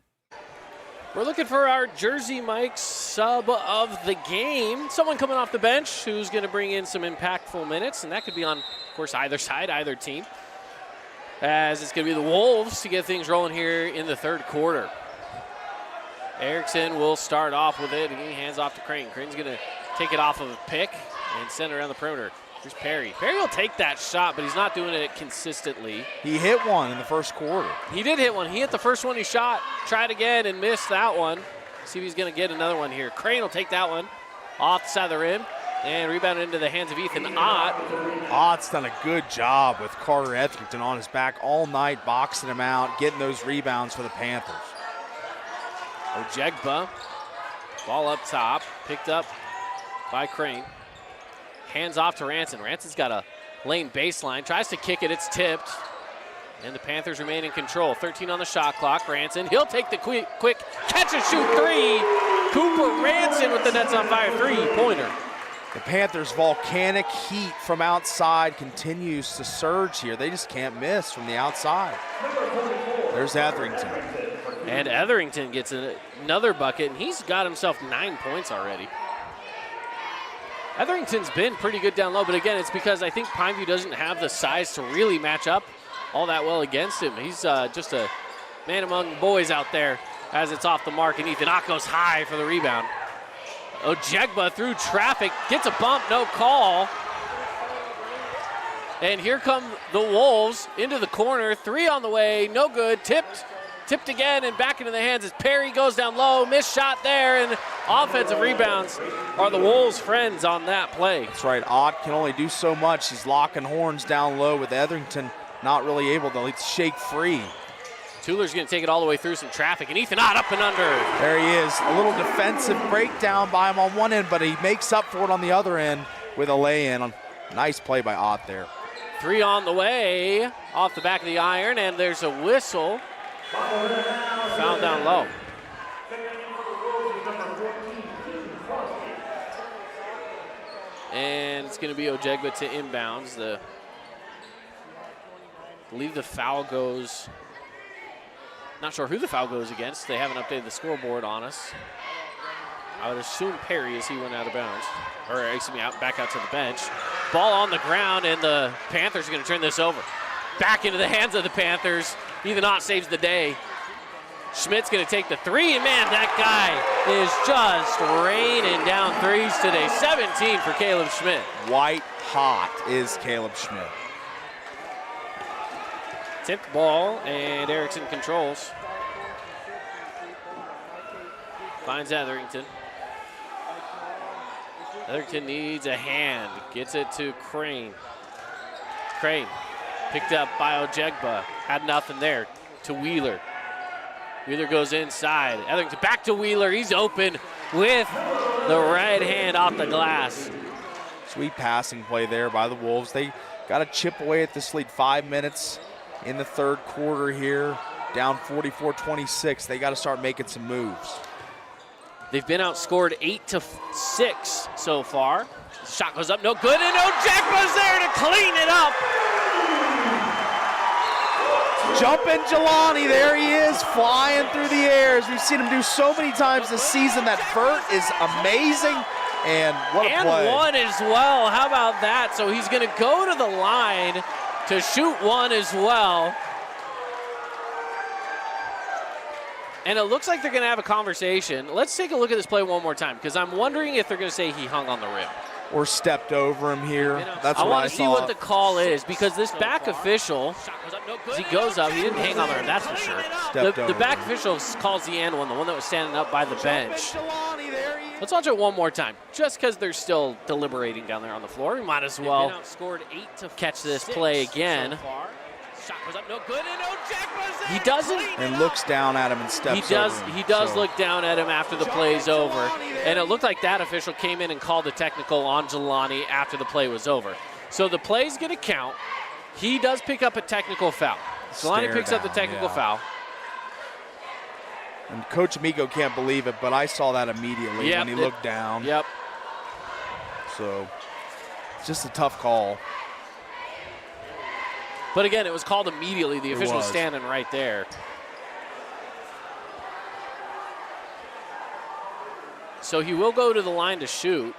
We're looking for our Jersey Mike's sub of the game. Someone coming off the bench who's going to bring in some impactful minutes, and that could be on, of course, either side, either team, as it's going to be the Wolves to get things rolling here in the third quarter. Erickson will start off with it. He hands off to Crane. Crane's going to take it off of a pick and send it around the perimeter. Here's Perry. Perry will take that shot, but he's not doing it consistently. He hit one in the first quarter. He did hit one. He hit the first one he shot, tried again and missed that one. See if he's going to get another one here. Crane will take that one off the side of the rim and rebound into the hands of Ethan Ott. Ott's done a good job with Carter Etherington on his back all night, boxing him out, getting those rebounds for the Panthers. Ojegba, ball up top, picked up by Crane. Hands off to Ranson. Ranson's got a lane baseline, tries to kick it, it's tipped. And the Panthers remain in control. 13 on the shot clock. Ranson, he'll take the quick catch and shoot three. Cooper Ranson with the nets on fire, three-pointer. The Panthers' volcanic heat from outside continues to surge here. They just can't miss from the outside. There's Etherington. And Etherington gets another bucket, and he's got himself 9 points already. Etherington's been pretty good down low, but again, it's because I think Pineview doesn't have the size to really match up all that well against him. He's just a man among boys out there as it's off the mark, and Ethan Ott goes high for the rebound. Ojegba through traffic, gets a bump, no call. And here come the Wolves into the corner, three on the way, no good, tipped again, and back into the hands as Perry goes down low, missed shot there, and offensive rebounds are the Wolves' friends on that play. That's right, Ott can only do so much. He's locking horns down low with Etherington not really able to shake free. Tueler's going to take it all the way through some traffic, and Ethan Ott up and under. There he is, a little defensive breakdown by him on one end, but he makes up for it on the other end with a lay-in. Nice play by Ott there. Three on the way, off the back of the iron, and there's a whistle. Foul down low. And it's going to be Ojegba to inbounds. I believe the foul goes, not sure who the foul goes against. They haven't updated the scoreboard on us. I would assume Perry as he went out of bounds. Or excuse me, back out to the bench. Ball on the ground, and the Panthers are going to turn this over. Back into the hands of the Panthers. Ethan Ott saves the day. Schmidt's going to take the three, and man, that guy is just raining down threes today. 17 for Caleb Schmidt. White hot is Caleb Schmidt. Tipped ball, and Erickson controls. Finds Etherington. Etherington needs a hand. Gets it to Crane. Crane picked up by Ojegba. Had nothing there to Wheeler. Wheeler goes inside. Etherington back to Wheeler. He's open with the right hand off the glass. Sweet passing play there by the Wolves. They got to chip away at this lead. 5 minutes in the third quarter here. Down 44-26. They got to start making some moves. They've been outscored 8-6 so far. The shot goes up, no good, and Ojegba's there to clean it up. Jumping Jelani, there he is, flying through the airs. We've seen him do so many times this season. That vert is amazing, and what a play. And one as well, how about that? So he's gonna go to the line to shoot one as well. And it looks like they're going to have a conversation. Let's take a look at this play one more time, because I'm wondering if they're going to say he hung on the rim. Or stepped over him here. That's I what want I to saw. see what the call is, because this back official, as he goes up, he didn't hang on the rim, that's for sure. The back official calls the and one, the one that was standing up by the bench. Let's watch it one more time, just because they're still deliberating down there on the floor. We might as well catch this play again. Shot goes up, no good, and Ojegba's there. He doesn't. And looks down at him and steps over him. He does look down at him after the play's over. And it looked like that official came in and called the technical on Jelani after the play was over. So the play's going to count. He does pick up a technical foul. Jelani picks up the technical foul. And Coach Amigo can't believe it, but I saw that immediately when he looked down. Yep. So it's just a tough call. But again, it was called immediately. The official was standing right there. So he will go to the line to shoot.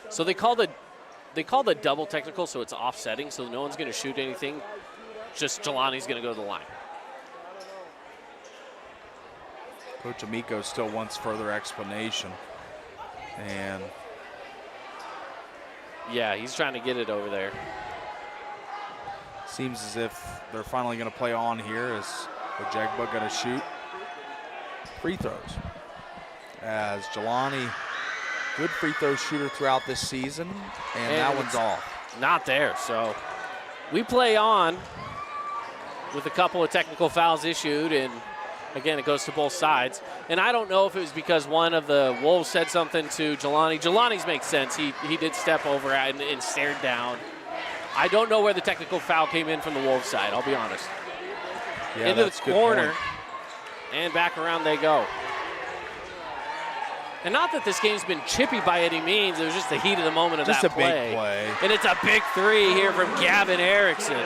So they called a double technical, so it's offsetting, so no one's going to shoot anything. Just Jelani's going to go to the line. Coach Amico still wants further explanation. And yeah, he's trying to get it over there. Seems as if they're finally going to play on here. Is Ojegba going to shoot free throws? As Jelani, good free throw shooter throughout this season, and that one's off. Not there, so we play on with a couple of technical fouls issued, and again, it goes to both sides. And I don't know if it was because one of the Wolves said something to Jelani. Jelani's makes sense. He did step over and stared down. I don't know where the technical foul came in from the Wolves side, I'll be honest. Yeah, into the corner, point. And back around they go. And not that this game's been chippy by any means. It was just the heat of the moment of just that play. Just a big play. And it's a big three here from Gavin Erickson.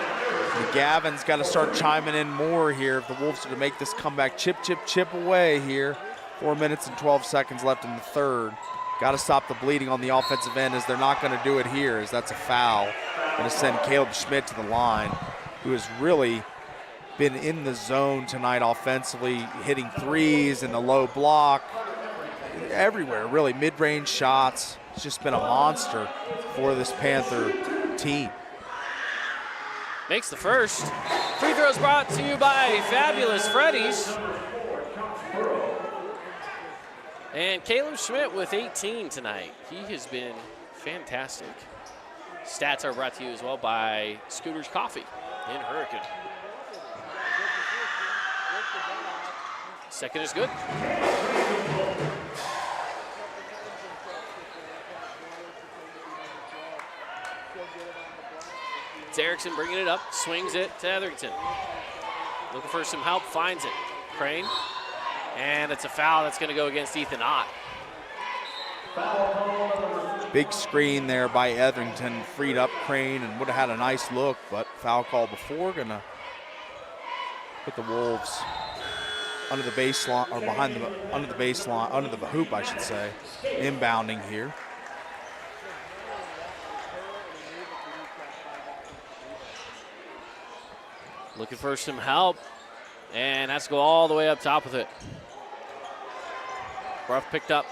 Gavin's got to start chiming in more here if the Wolves are to make this comeback. Chip, chip, chip away here. 4 minutes and 12 seconds left in the third. Got to stop the bleeding on the offensive end, as they're not going to do it here, as that's a foul. Going to send Caleb Schmidt to the line, who has really been in the zone tonight offensively, hitting threes in the low block. Everywhere, really, mid-range shots. It's just been a monster for this Panther team. Makes the first. Free throws brought to you by Fabulous Freddy's. And Caleb Schmidt with 18 tonight. He has been fantastic. Stats are brought to you as well by Scooter's Coffee in Hurricane. Second is good. It's Erickson bringing it up, swings it to Etherington. Looking for some help, finds it. Crane, and it's a foul that's going to go against Ethan Ott. Big screen there by Etherington, freed up Crane and would have had a nice look, but foul call before, going to put the Wolves under the baseline, or behind the, under the baseline, under the hoop, I should say, inbounding here. Looking for some help, and has to go all the way up top with it. Rough picked up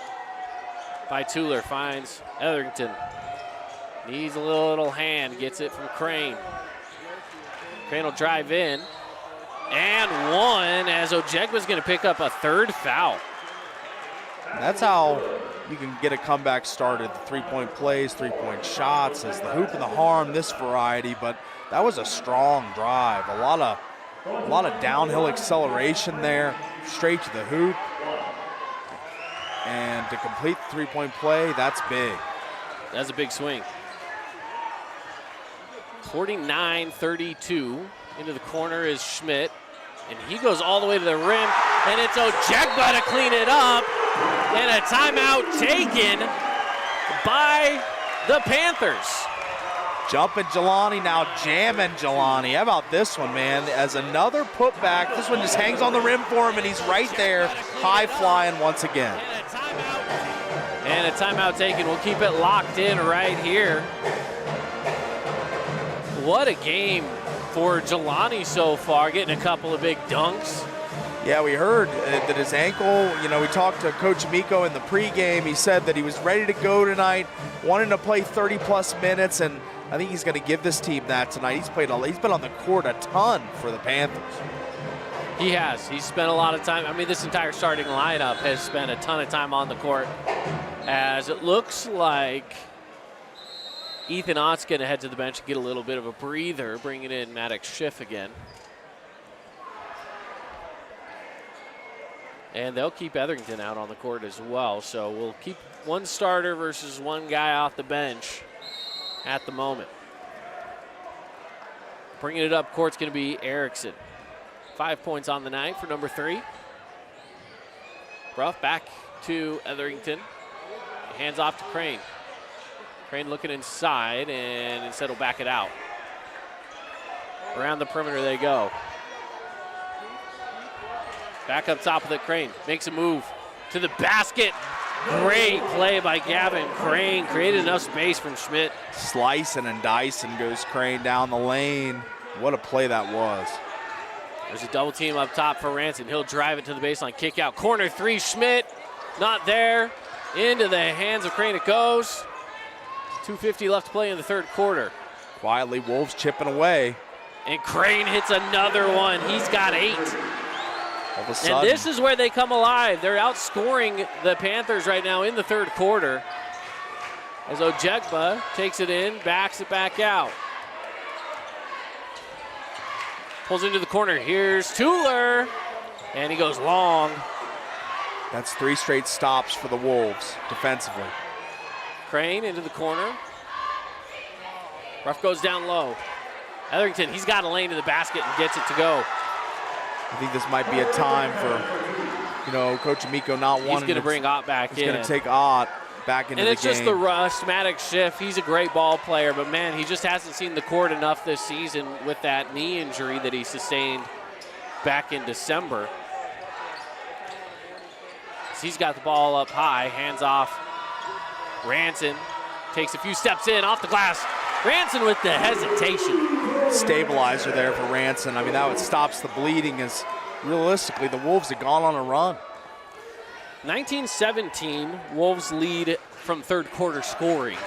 by Tueller, finds Etherington. Needs a little hand, gets it from Crane. Crane will drive in, and one, as Ojegba's going to pick up a third foul. That's how you can get a comeback started. The three-point plays, three-point shots, as the hoop and the harm, this variety, but that was a strong drive. A lot of downhill acceleration there, straight to the hoop. And to complete the three-point play, that's big. That's a big swing. 49-32. Into the corner is Schmidt, and he goes all the way to the rim, and it's Ojegba to clean it up, and a timeout taken by the Panthers. Jumping Jelani, now jamming Jelani. How about this one, man? As another putback, this one just hangs on the rim for him, and he's right there, high flying once again. And a timeout taken. We'll keep it locked in right here. What a game for Jelani so far, getting a couple of big dunks. Yeah, we heard that his ankle, we talked to Coach Amico in the pregame. He said that he was ready to go tonight, wanting to play 30-plus minutes, and I think he's going to give this team that tonight. He's been on the court a ton for the Panthers. He has. He's spent a lot of time. I mean, this entire starting lineup has spent a ton of time on the court, as it looks like Ethan Ott's going to head to the bench and get a little bit of a breather, bringing in Maddox Schiff again. And they'll keep Etherington out on the court as well. So we'll keep one starter versus one guy off the bench at the moment. Bringing it up court's going to be Erickson. 5 points on the night for number 3. Ruff back to Etherington. Hands off to Crane. Crane looking inside, and instead will back it out. Around the perimeter they go. Back up top of the Crane. Makes a move to the basket. Great play by Gavin Crane. Created enough space from Schmidt. Slicing and dicing goes Crane down the lane. What a play that was. There's a double team up top for Ranson. He'll drive it to the baseline. Kick out. Corner three. Schmidt not there. Into the hands of Crane it goes. 2:50 left to play in the third quarter. Quietly, Wolves chipping away. And Crane hits another one. He's got 8. All of a sudden. And this is where they come alive. They're outscoring the Panthers right now in the third quarter. As Ojegba takes it in, backs it back out. Pulls into the corner. Here's Tuller. And he goes long. That's 3 straight stops for the Wolves defensively. Crane into the corner. Ruff goes down low. Etherington, he's got a lane to the basket and gets it to go. I think this might be a time for, Coach Amico not wanting to. He's going to bring Ott back in. He's going to take Ott back into the game. And it's just the schematic shift. He's a great ball player, but man, he just hasn't seen the court enough this season with that knee injury that he sustained back in December. So he's got the ball up high, hands off. Ranson takes a few steps in, off the glass. Ranson with the hesitation. Stabilizer there for Ranson. I mean, that stops the bleeding as realistically the Wolves had gone on a run. 19-17, Wolves lead from third quarter scoring.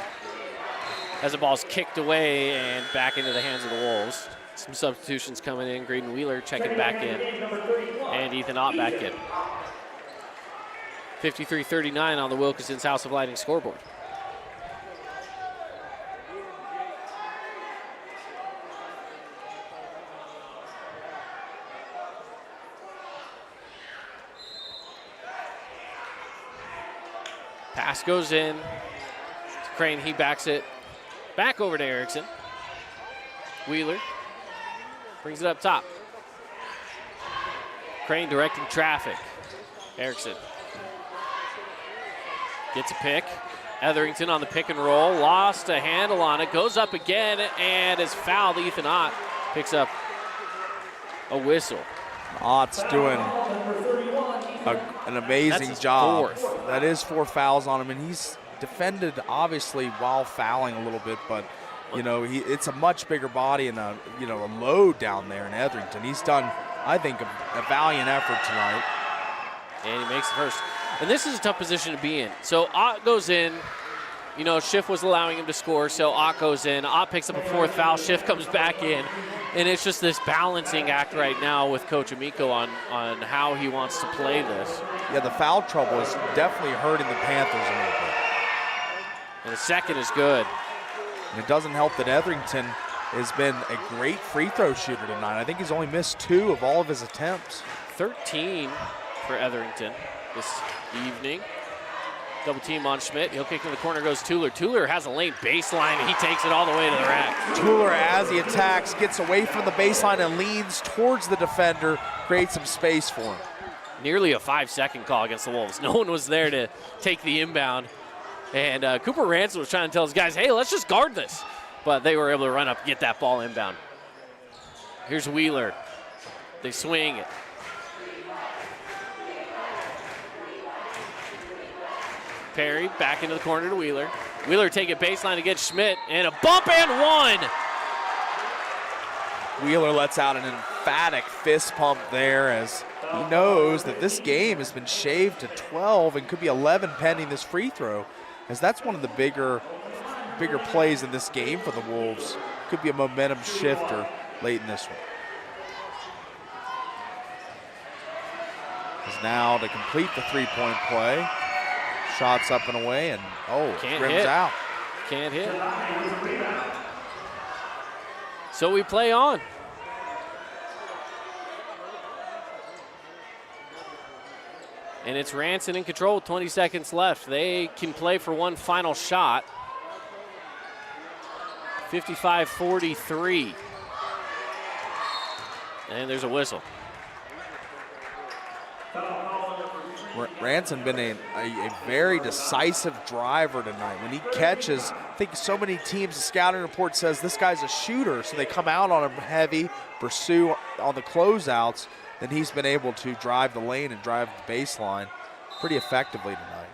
As the ball's kicked away and back into the hands of the Wolves. Some substitutions coming in. Graydon Wheeler checking back in. And Ethan Ott back in. 53-39 on the Wilkinson's House of Lighting scoreboard. Pass goes in. Crane, he backs it back over to Erickson. Wheeler brings it up top. Crane directing traffic. Erickson gets a pick. Etherington on the pick and roll. Lost a handle on it. Goes up again and is fouled. Ethan Ott picks up a whistle. Ott's doing an amazing job. Fourth. That is 4 fouls on him, and he's defended obviously while fouling a little bit, but it's a much bigger body and a load down there in Etherington. He's done, I think, a valiant effort tonight. And he makes the first. And this is a tough position to be in. So Ott goes in. Schiff was allowing him to score, so Ott goes in. Ott picks up a 4th foul. Schiff comes back in. And it's just this balancing act right now with Coach Amico on how he wants to play this. Yeah, the foul trouble is definitely hurting the Panthers a little bit. And the second is good. And it doesn't help that Etherington has been a great free throw shooter tonight. I think he's only missed 2 of all of his attempts. 13 for Etherington this evening. Double team on Schmidt. He'll kick in the corner, goes Tuller. Tuller has a lane baseline, and he takes it all the way to the rack. Tuller, as he attacks, gets away from the baseline and leans towards the defender, creates some space for him. Nearly a 5-second call against the Wolves. No one was there to take the inbound. And Cooper Ransom was trying to tell his guys, hey, let's just guard this. But they were able to run up and get that ball inbound. Here's Wheeler. They swing it. Perry back into the corner to Wheeler. Wheeler take it baseline against Schmidt, and a bump and 1. Wheeler lets out an emphatic fist pump there as he knows that this game has been shaved to 12 and could be 11 pending this free throw, as that's one of the bigger plays in this game for the Wolves. Could be a momentum shifter late in this one. Is now to complete the 3-point play. Shots up and away, and rims out. Can't hit. So we play on. And it's Ranson in control with 20 seconds left. They can play for one final shot. 55-43. And there's a whistle. Ranson been a very decisive driver tonight. When he catches, I think so many teams, the scouting report says this guy's a shooter, so they come out on him heavy, pursue on the closeouts, then he's been able to drive the lane and drive the baseline pretty effectively tonight.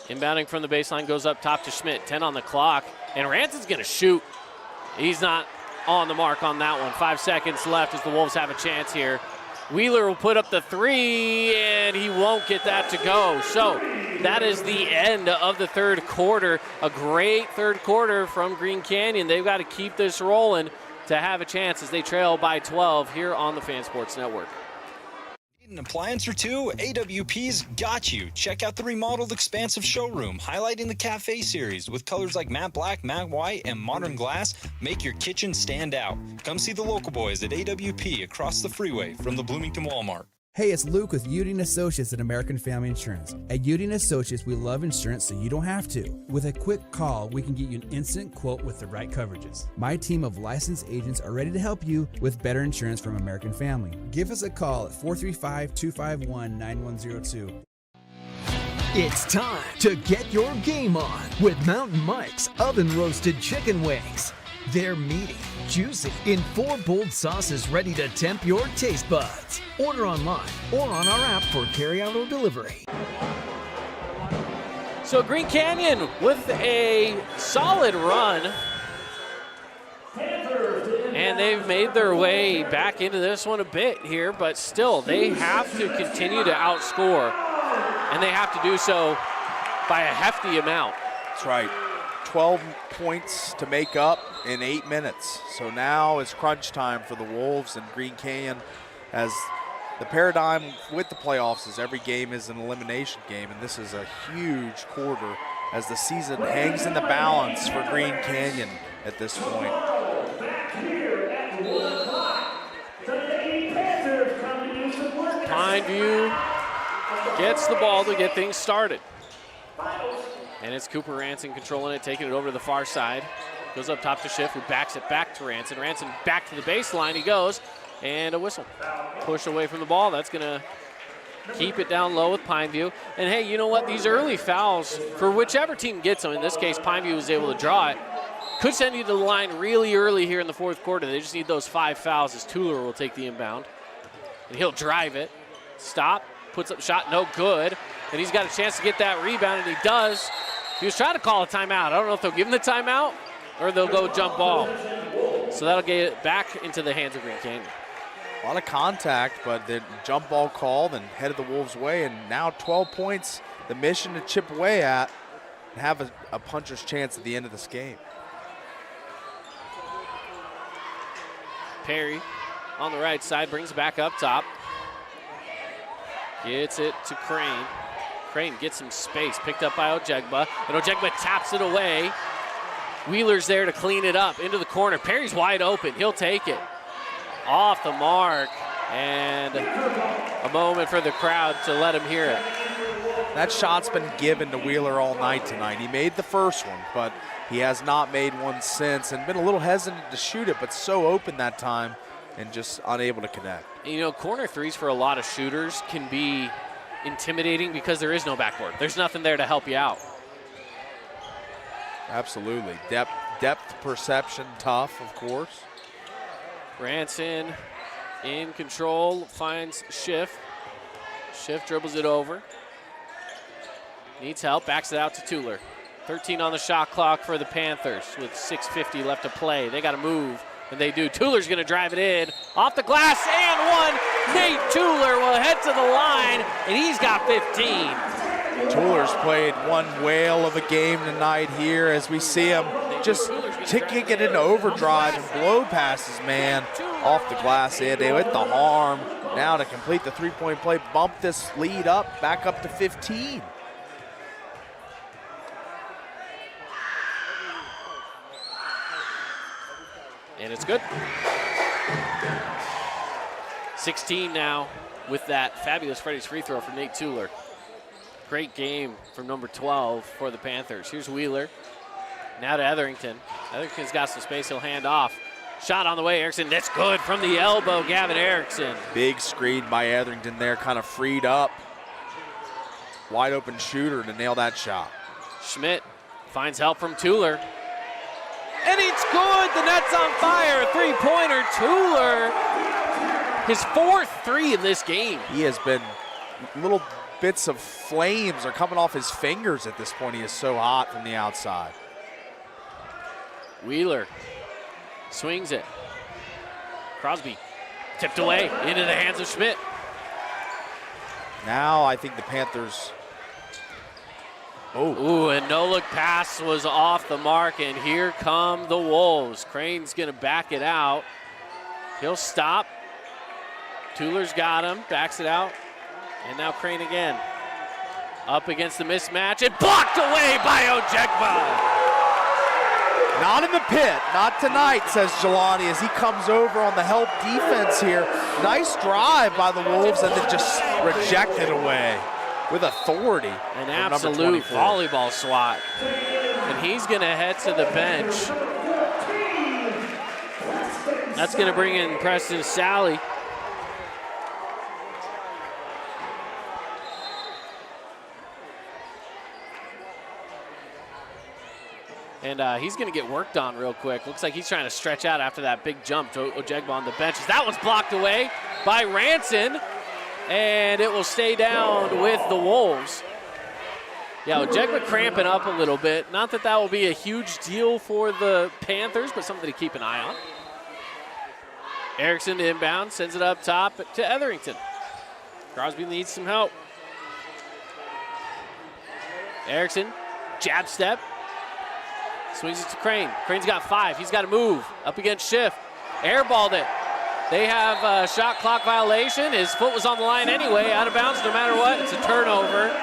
Inbounding from the baseline goes up top to Schmidt. 10 on the clock. And Ranson's going to shoot. He's not on the mark on that one. 5 seconds left as the Wolves have a chance here. Wheeler will put up the three, and he won't get that to go. So that is the end of the third quarter. A great third quarter from Green Canyon. They've got to keep this rolling to have a chance as they trail by 12 here on the Fan Sports Network. Need an appliance or two? AWP's got you. Check out the remodeled expansive showroom, highlighting the cafe series with colors like matte black, matte white, and modern glass. Make your kitchen stand out. Come see the local boys at AWP across the freeway from the Bloomington Walmart. Hey, it's Luke with Udine Associates at American Family Insurance. At Udine Associates, we love insurance so you don't have to. With a quick call, we can get you an instant quote with the right coverages. My team of licensed agents are ready to help you with better insurance from American Family. Give us a call at 435-251-9102. It's time to get your game on with Mountain Mike's Oven Roasted Chicken Wings. They're meaty, juicy, in 4 bold sauces ready to tempt your taste buds. Order online or on our app for carryout or delivery. So Green Canyon with a solid run. And they've made their way back into this one a bit here, but still they have to continue to outscore. And they have to do so by a hefty amount. That's right. 12 points to make up in 8 minutes. So now it's crunch time for the Wolves and Green Canyon, as the paradigm with the playoffs is every game is an elimination game, and this is a huge quarter as the season hangs in the balance for Green Canyon at this point. Pineview gets the ball to get things started. And it's Cooper Ranson controlling it, taking it over to the far side. Goes up top to Schiff, who backs it back to Ranson. Ranson back to the baseline, he goes, and a whistle. Push away from the ball, that's gonna keep it down low with Pineview. And hey, you know what, these early fouls, for whichever team gets them, in this case Pineview was able to draw it, could send you to the line really early here in the fourth quarter. They just need those 5 fouls as Tuller will take the inbound. And he'll drive it, stop, puts up shot, no good. And he's got a chance to get that rebound, and he does. He was trying to call a timeout. I don't know if they'll give him the timeout or they'll go jump ball. So that'll get it back into the hands of Green Canyon. A lot of contact, but the jump ball called and headed the Wolves' way, and now 12 points, the mission to chip away at and have a puncher's chance at the end of this game. Perry on the right side brings it back up top. Gets it to Crane. Crane gets some space, picked up by Ojegba, and Ojegba taps it away. Wheeler's there to clean it up into the corner. Perry's wide open, he'll take it. Off the mark, and a moment for the crowd to let him hear it. That shot's been given to Wheeler all night tonight. He made the first one, but he has not made one since and been a little hesitant to shoot it, but so open that time and just unable to connect. You know, corner threes for a lot of shooters can be intimidating because there is no backboard. There's nothing there to help you out. Absolutely. Depth perception, tough, of course. Ranson in control, finds Schiff. Schiff dribbles it over. Needs help, backs it out to Tuller. 13 on the shot clock for the Panthers with 6:50 left to play. They got to move, and they do. Tuller's going to drive it in. Off the glass, and one. Nate Tuller will head to the line, and he's got 15. Tuller's played one whale of a game tonight here as we see him just kicking it into overdrive and blow passes, man, off the glass in. They hit the arm. Now to complete the three-point play, bump this lead up, back up to 15. And it's good. 16 now with that fabulous Freddy's free throw from Nate Tuller. Great game from number 12 for the Panthers. Here's Wheeler. Now to Etherington. Etherington's got some space. He'll hand off. Shot on the way. Erickson, that's good from the elbow. Gavin Erickson. Big screen by Etherington there, kind of freed up. Wide open shooter to nail that shot. Schmidt finds help from Tuller. And it's good. The net's on fire. A three-pointer. Tuller. His fourth three in this game. He has been a little bits of flames are coming off his fingers at this point. He is so hot from the outside. Wheeler swings it. Crosby tipped away into the hands of Schmidt. Now I think the Panthers. Ooh, and no-look pass was off the mark, and here come the Wolves. Crane's going to back it out. He'll stop. Tueler's got him, backs it out, and now Crane again. Up against the mismatch, and blocked away by Ojegba. Not in the pit, not tonight, says Jelani as he comes over on the help defense here. Nice drive by the Wolves and then just rejected away with authority. An absolute volleyball swat. And he's going to head to the bench. That's going to bring in Preston Sally. And he's going to get worked on real quick. Looks like he's trying to stretch out after that big jump to Ojegba on the bench. That one's blocked away by Ranson, and it will stay down with the Wolves. Yeah, Ojegba cramping up a little bit. Not that that will be a huge deal for the Panthers, but something to keep an eye on. Erickson to inbound, sends it up top to Etherington. Crosby needs some help. Erickson, jab step. Swings it to Crane. Crane's got 5. He's got to move up against Schiff. Airballed it. They have a shot clock violation. His foot was on the line anyway. Out of bounds no matter what. It's a turnover.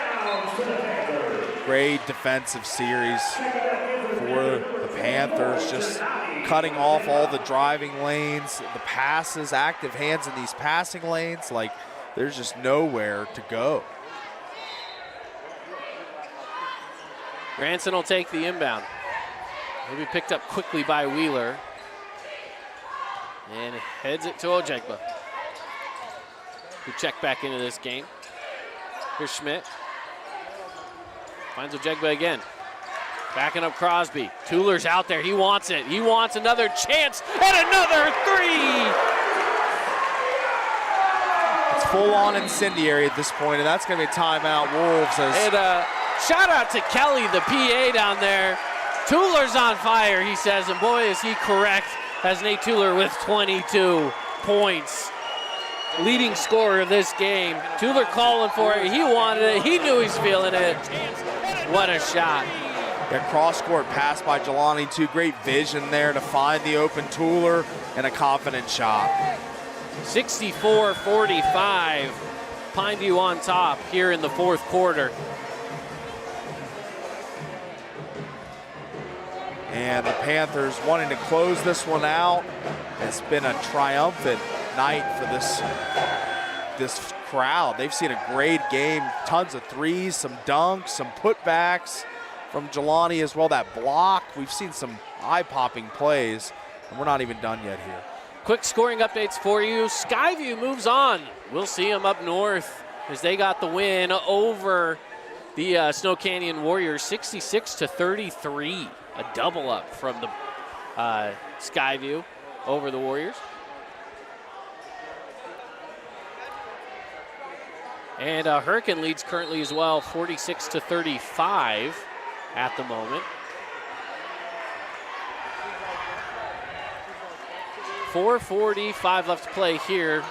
Great defensive series for the Panthers. Just cutting off all the driving lanes, the passes, active hands in these passing lanes. Like, there's just nowhere to go. Ranson will take the inbound. He'll be picked up quickly by Wheeler. And heads it to Ojegba, who checked back into this game. Here's Schmidt. Finds Ojegba again. Backing up Crosby. Tueler's out there. He wants it. He wants another chance and another 3. It's full-on incendiary at this point, and that's going to be a timeout. Wolves. And shout out to Kelly, the PA down there. Tueler's on fire, he says, and boy, is he correct, as Nate Tueler with 22 points. Leading scorer of this game. Tueler calling for it. He wanted it. He knew he's feeling it. What a shot. That cross-court pass by Jelani, too. Great vision there to find the open Tueler, and a confident shot. 64-45. Pineview on top here in the fourth quarter. And the Panthers wanting to close this one out. It's been a triumphant night for this crowd. They've seen a great game, tons of threes, some dunks, some putbacks from Jelani as well. That block, we've seen some eye-popping plays, and we're not even done yet here. Quick scoring updates for you. Skyview moves on. We'll see them up north as they got the win over the Snow Canyon Warriors, 66-33. A double up from the Skyview over the Warriors. And Hurricane leads currently as well, 46-35 at the moment. 4:45 left to play here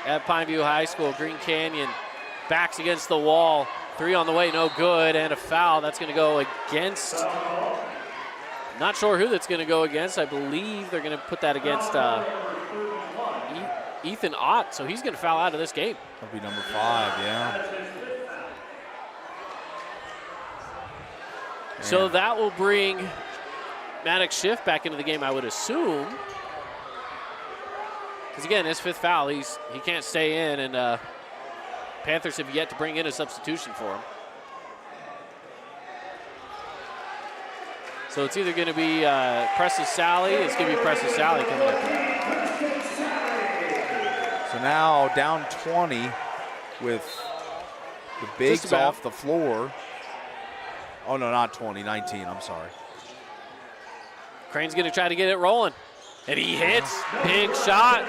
at Pineview High School. Green Canyon backs against the wall. 3 on the way, no good, and a foul. That's going to go against, not sure who that's going to go against. I believe they're going to put that against Ethan Ott, so he's going to foul out of this game. That'll be number 5, yeah. So that will bring Maddox Schiff back into the game, I would assume. Because again, his 5th foul, he can't stay in, and Panthers have yet to bring in a substitution for him. So it's either going to be Precious Sally. It's going to be Precious Sally coming up. So now down 20 with the bigs off the floor. Oh, no, not 20, 19, I'm sorry. Crane's going to try to get it rolling. And he hits. Big shot.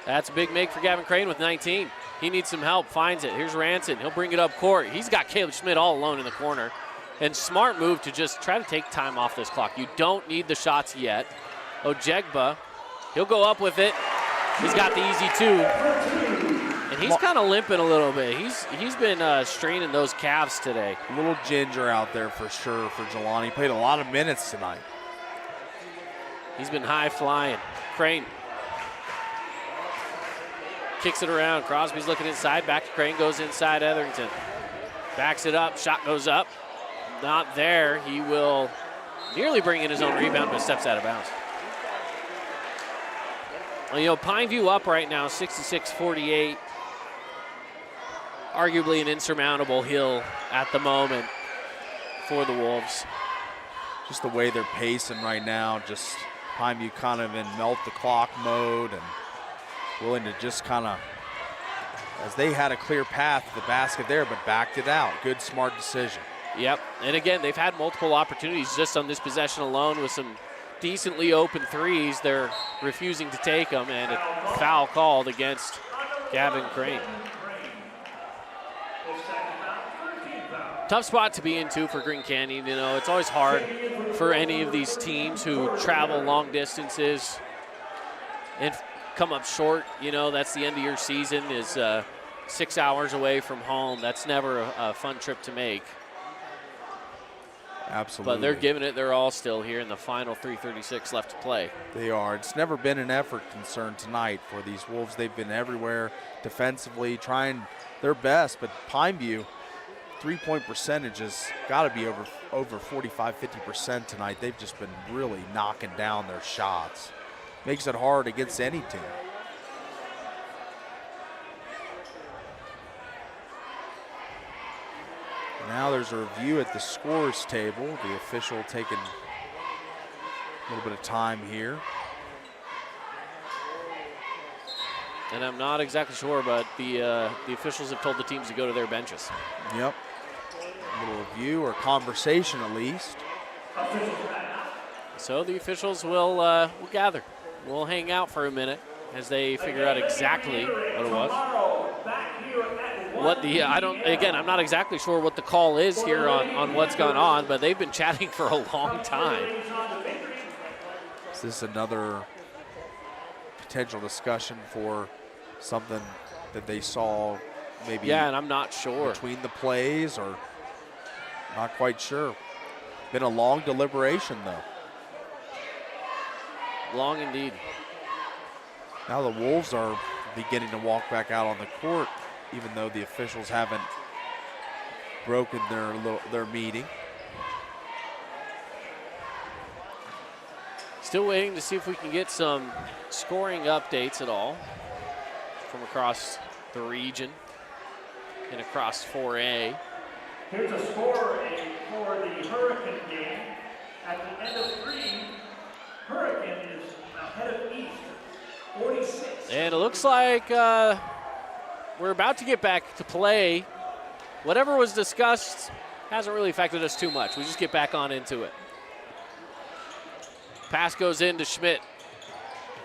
That's a big make for Gavin Crane with 19. He needs some help, finds it. Here's Ranson. He'll bring it up court. He's got Caleb Schmidt all alone in the corner. And smart move to just try to take time off this clock. You don't need the shots yet. Ojegba, he'll go up with it. He's got the easy two. And he's kind of limping a little bit. He's been straining those calves today. A little ginger out there for sure for Jelani. He played a lot of minutes tonight. He's been high flying. Crane kicks it around. Crosby's looking inside. Back to Crane, goes inside Etherington. Backs it up. Shot goes up. Not there. He will nearly bring in his own rebound, but steps out of bounds. Well, you know, Pineview up right now, 66-48. Arguably an insurmountable hill at the moment for the Wolves. Just the way they're pacing right now, just Pineview kind of in melt the clock mode and willing to just kind of, as they had a clear path to the basket there, but backed it out. Good, smart decision. Yep, and again, they've had multiple opportunities just on this possession alone with some decently open threes. They're refusing to take them, and a foul called against Gavin Crane. Tough spot to be in, too, for Green Canyon. You know, it's always hard for any of these teams who travel long distances and come up short. You know, that's the end of your season is 6 hours away from home. That's never a fun trip to make. Absolutely. But they're giving it their all still here in the final 3:36 left to play. They are. It's never been an effort concern tonight for these Wolves. They've been everywhere defensively, trying their best, but Pineview, three-point percentage has got to be over 45-50% tonight. They've just been really knocking down their shots. Makes it hard against any team. Now there's a review at the scores table. The official taking a little bit of time here. And I'm not exactly sure, but the officials have told the teams to go to their benches. Yep. A little review or conversation at least. So the officials will gather. We'll hang out for a minute as they figure out exactly what it was. I'm not exactly sure what the call is here on what's gone on, but they've been chatting for a long time. Is this another potential discussion for something that they saw maybe? Yeah, and I'm not sure. Between the plays, or not quite sure. Been a long deliberation though. Long indeed. Now the Wolves are beginning to walk back out on the court, even though the officials haven't broken their meeting. Still waiting to see if we can get some scoring updates at all from across the region and across 4A. Here's a score for the Hurricane game. At the end of 3, Hurricane is ahead of East, 46. And it looks like we're about to get back to play. Whatever was discussed hasn't really affected us too much. We just get back on into it. Pass goes in to Schmidt.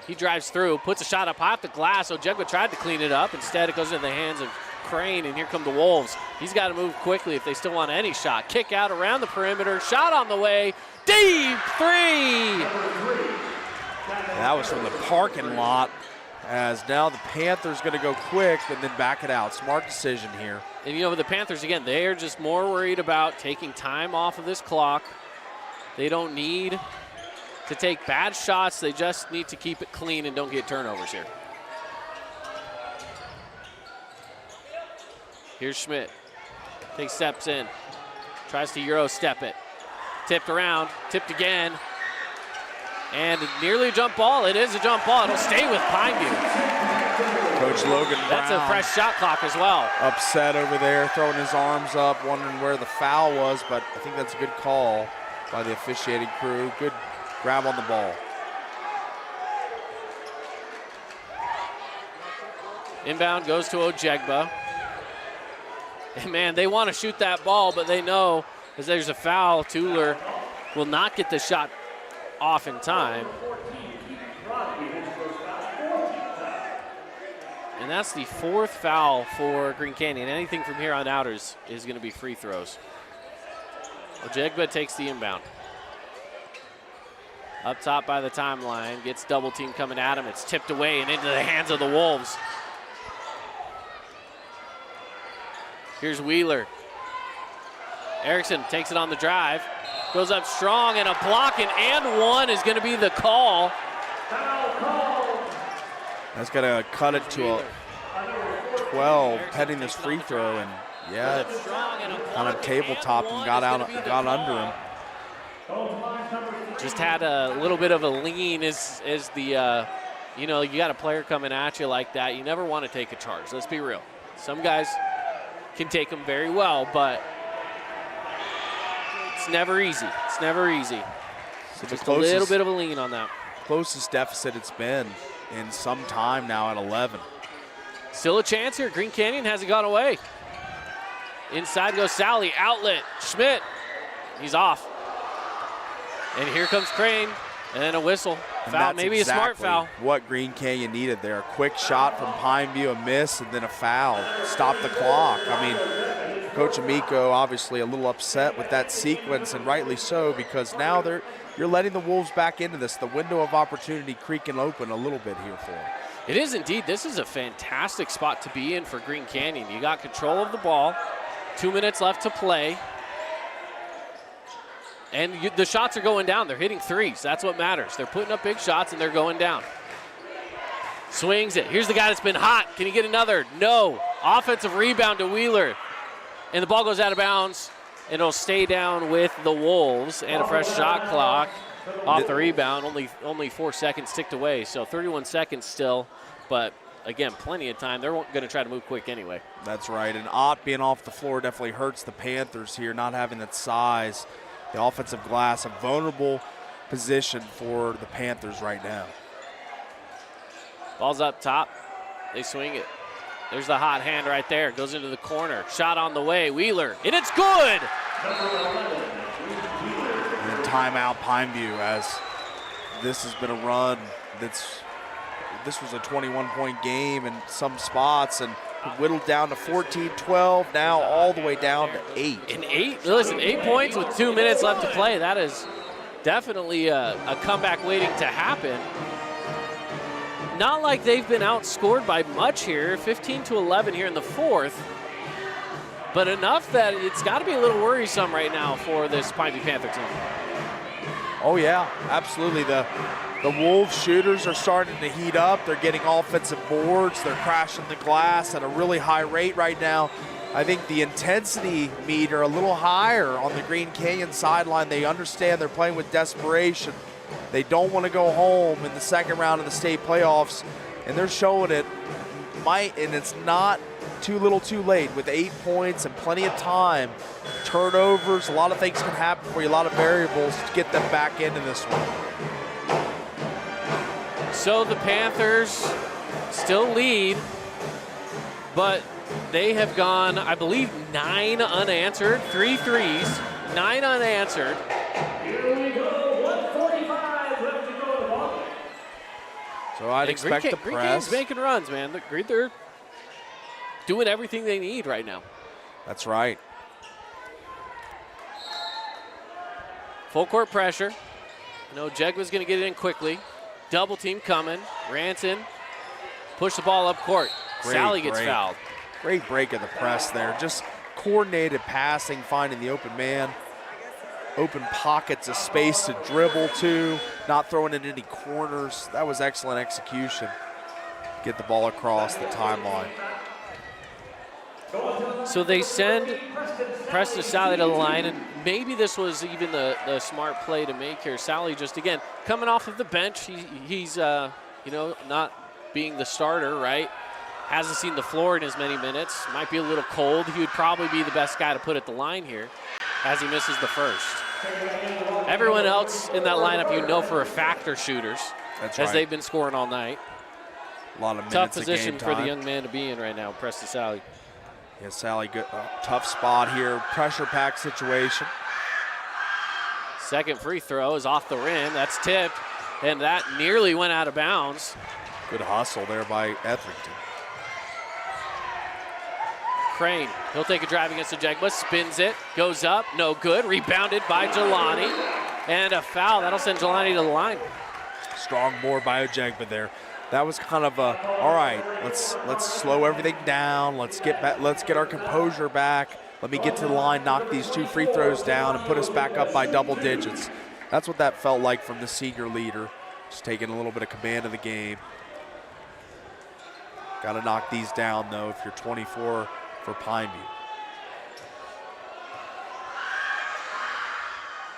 He drives through, puts a shot up high off the glass. Ojegba tried to clean it up. Instead, it goes into the hands of Crane, and here come the Wolves. He's got to move quickly if they still want any shot. Kick out around the perimeter. Shot on the way. Deep three. That was from the parking lot, as now the Panthers going to go quick and then back it out. Smart decision here. And you know, the Panthers, again, they're just more worried about taking time off of this clock. They don't need to take bad shots. They just need to keep it clean and don't get turnovers here. Here's Schmidt. Takes steps in. Tries to Euro step it. Tipped around. Tipped again. And nearly a jump ball. It is a jump ball. It'll stay with Pineview. Coach Logan Brown. That's a fresh shot clock as well. Upset over there, throwing his arms up, wondering where the foul was, but I think that's a good call by the officiating crew. Good grab on the ball. Inbound goes to Ojegba. And man, they want to shoot that ball, but they know as there's a foul, Tueller will not get the shot off in time. And And that's the 4th foul for Green Canyon. Anything from here on out is going to be free throws. Ojegba takes the inbound. Up top by the timeline, gets double team coming at him. It's tipped away and into the hands of the Wolves. Here's Wheeler. Erickson takes it on the drive, goes up strong, and a block, and one is going to be the call. That's going to cut it to a 12 heading this free throw, and yeah, it kind of tabletop and got under him. Just had a little bit of a lean as the, you got a player coming at you like that. You never want to take a charge. Let's be real. Some guys can take them very well, but it's never easy. It's never easy. So just a little bit of a lean on that. Closest deficit it's been in some time now at 11. Still a chance here. Green Canyon hasn't gone away. Inside goes Sally. Outlet. Schmidt. He's off. And here comes Crane. And then a whistle. Foul, maybe exactly a smart foul. What Green Canyon needed there. A quick shot from Pineview, a miss, and then a foul. Stop the clock. I mean, Coach Amico obviously a little upset with that sequence, and rightly so, because now you're letting the Wolves back into this. The window of opportunity creaking open a little bit here for them. It is indeed. This is a fantastic spot to be in for Green Canyon. You got control of the ball. 2 minutes left to play. And the shots are going down. They're hitting threes. That's what matters. They're putting up big shots, and they're going down. Swings it. Here's the guy that's been hot. Can he get another? No. Offensive rebound to Wheeler. And the ball goes out of bounds. And it'll stay down with the Wolves. And a fresh shot clock off the rebound. Only 4 seconds ticked away. So 31 seconds still. But, again, plenty of time. They're going to try to move quick anyway. That's right. And Ott being off the floor definitely hurts the Panthers here, not having that size. The offensive glass, a vulnerable position for the Panthers right now. Ball's up top. They swing it. There's the hot hand right there. Goes into the corner. Shot on the way. Wheeler. And it's good! And then timeout Pineview, as this has been a run this was a 21-point game in some spots, and whittled down to 14-12, now all the way down to 8. And 8? Listen, 8 points with 2 minutes left to play. That is definitely a comeback waiting to happen. Not like they've been outscored by much here, 15-11 here in the 4th, but enough that it's got to be a little worrisome right now for this Pineview Panther team. Oh yeah, absolutely. The Wolves shooters are starting to heat up. They're getting offensive boards. They're crashing the glass at a really high rate right now. I think the intensity meter a little higher on the Green Canyon sideline. They understand they're playing with desperation. They don't want to go home in the second round of the state playoffs, and they're showing it. And it's not too little too late with 8 points and plenty of time. Turnovers, a lot of things can happen for you, a lot of variables to get them back into this one. So the Panthers still lead, but they have gone, I believe, 9 unanswered, 3 threes, 9 unanswered. Here we go, 1:45 left to go in the ball. So I'd expect the Green press. Canyon's making runs, man. They're doing everything they need right now. That's right. Full court pressure. Jegba's going to get it in quickly. Double team coming. Ranson push the ball up court. Sally gets fouled. Great break of the press there. Just coordinated passing, finding the open man. Open pockets of space to dribble to, not throwing it in any corners. That was excellent execution. Get the ball across the timeline. So they send Preston Sally to the line, and maybe this was even the smart play to make here. Sally just, again, coming off of the bench. He's not being the starter, right? Hasn't seen the floor in as many minutes. Might be a little cold. He would probably be the best guy to put at the line here as he misses the first. Everyone else in that lineup for a fact are shooters. That's as right. They've been scoring all night. A lot of minutes Tough of position game for the time. young man to be in right now, Preston Sally. Yeah, Sally, good, tough spot here. Pressure pack situation. Second free throw is off the rim. That's tipped, and that nearly went out of bounds. Good hustle there by Etherington. Crane. He'll take a drive against Ojegba, spins it, goes up, no good. Rebounded by Jelani. And a foul. That'll send Jelani to the line. Strong board by Ojegba there. That was kind of a, all right, let's slow everything down. Let's get our composure back. Let me get to the line, knock these 2 free throws down, and put us back up by double digits. That's what that felt like from the senior leader. Just taking a little bit of command of the game. Got to knock these down, though, if you're 24 for Pineview.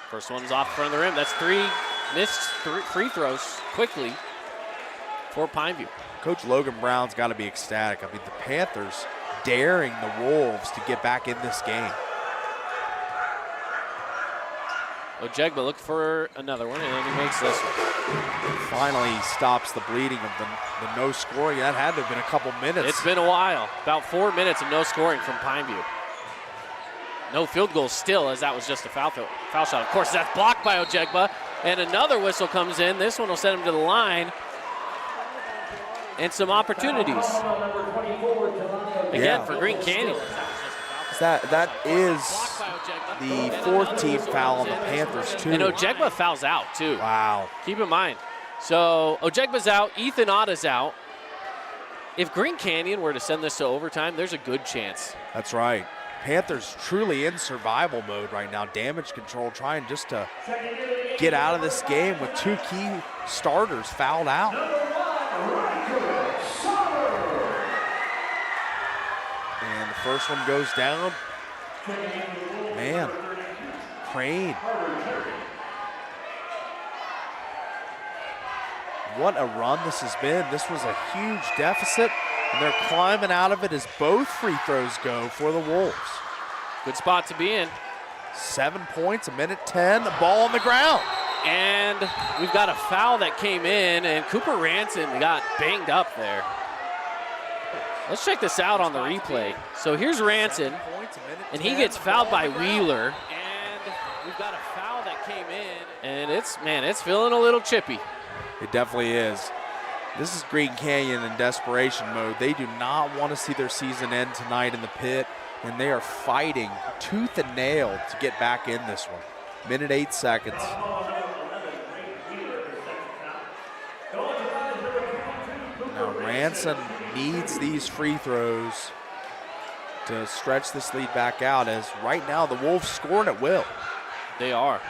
First one's off front of the rim. That's 3 missed free throws quickly for Pineview. Coach Logan Brown's got to be ecstatic. I mean, the Panthers daring the Wolves to get back in this game. Ojegba looked for another one, and then he makes this one. Finally stops the bleeding of the no scoring. That had to have been a couple minutes. It's been a while. About 4 minutes of no scoring from Pineview. No field goal still, as that was just a foul shot. Of course, that's blocked by Ojegba, and another whistle comes in. This one will send him to the line. And some opportunities. Again, for Green Canyon. That is the 4th team foul on the Panthers, too. And Ojegba fouls out, too. Wow. Keep in mind. So Ojegba's out, Ethan Otta's out. If Green Canyon were to send this to overtime, there's a good chance. That's right. Panthers truly in survival mode right now. Damage control, trying just to get out of this game with 2 key starters fouled out. And the first one goes down. Man, Crane. What a run this has been. This was a huge deficit, and they're climbing out of it as both free throws go for the Wolves. Good spot to be in. 7 points, 1:10, the ball on the ground. And we've got a foul that came in, and Cooper Ranson got banged up there. Let's check this out on the replay. So here's Ranson, and he gets fouled by Wheeler. And we've got a foul that came in, and it's feeling a little chippy. It definitely is. This is Green Canyon in desperation mode. They do not want to see their season end tonight in the pit, and they are fighting tooth and nail to get back in this one. 1:08. Now Ranson needs these free throws to stretch this lead back out, as right now the Wolves scoring at will. They are.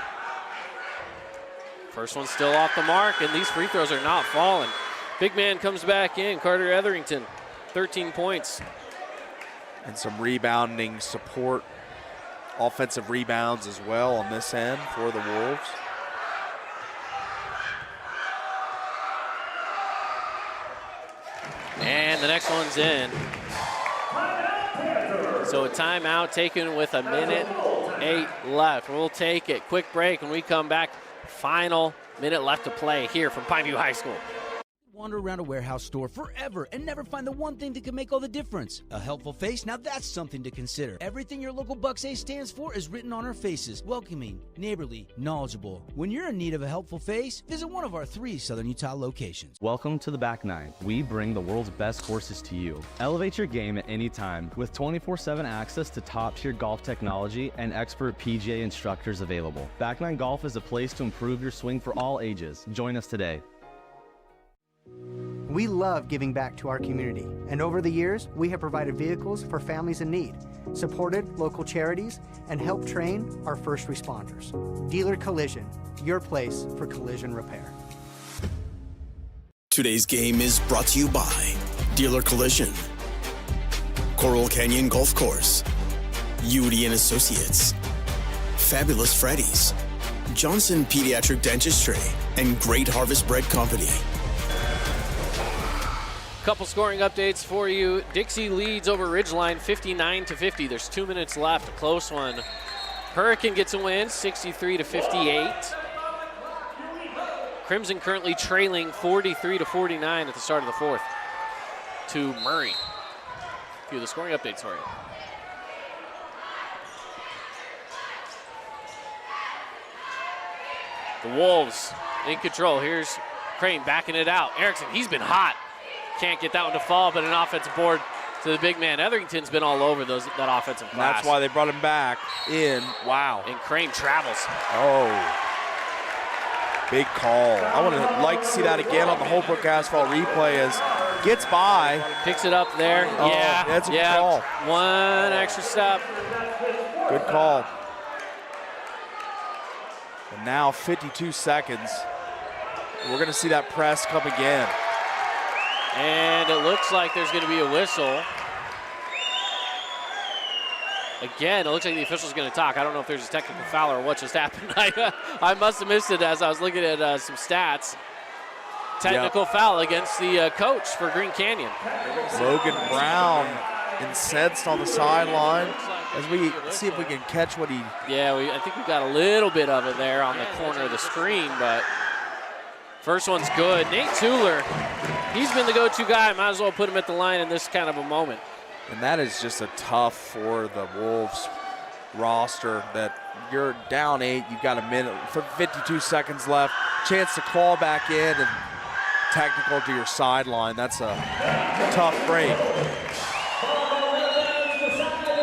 First one's still off the mark, and these free throws are not falling. Big man comes back in, Carter Etherington, 13 points. And some rebounding support, offensive rebounds as well on this end for the Wolves. And the next one's in. So a timeout taken with 1:08 left. We'll take it. Quick break. When we come back, final minute left to play here from Pineview High School. Wander around a warehouse store forever and never find the one thing that can make all the difference. A helpful face? Now that's something to consider. Everything your local Bucks A stands for is written on our faces. Welcoming, neighborly, knowledgeable. When you're in need of a helpful face, visit one of our 3 Southern Utah locations. Welcome to the Back Nine. We bring the world's best courses to you. Elevate your game at any time with 24/7 access to top-tier golf technology and expert PGA instructors available. Back Nine Golf is a place to improve your swing for all ages. Join us today. We love giving back to our community, and over the years, we have provided vehicles for families in need, supported local charities, and helped train our first responders. Dealer Collision, your place for collision repair. Today's game is brought to you by Dealer Collision, Coral Canyon Golf Course, Udy and Associates, Fabulous Freddy's, Johnson Pediatric Dentistry, and Great Harvest Bread Company. Couple scoring updates for you. Dixie leads over Ridgeline 59-50. There's 2 minutes left, a close one. Hurricane gets a win, 63-58. Crimson currently trailing 43-49 at the start of the 4th to Murray. A few of the scoring updates for you. The Wolves in control. Here's Crane backing it out. Erickson, he's been hot. Can't get that one to fall, but an offensive board to the big man. Etherington's been all over that offensive And class. that's why they brought him back in. Wow. And Crane travels. Oh. Big call. I would like to see that again on the Holbrook Asphalt replay as gets by. Picks it up there. Oh, yeah. That's a good call. One extra step. Good call. And now 52 seconds. We're going to see that press come again. And it looks like there's going to be a whistle. Again, it looks like the official's going to talk. I don't know if there's a technical foul or what just happened. I must have missed it as I was looking at some stats. Technical foul against the coach for Green Canyon. Logan Brown incensed on the sideline. As we see if we can catch what he... Yeah, I think we got a little bit of it there on the corner of the screen, but first one's good. Nate Tuller, he's been the go-to guy. Might as well put him at the line in this kind of a moment. And that is just a tough for the Wolves roster that you're down 8, you've got a minute, 52 seconds left, chance to claw back in and technical to your sideline. That's a tough break.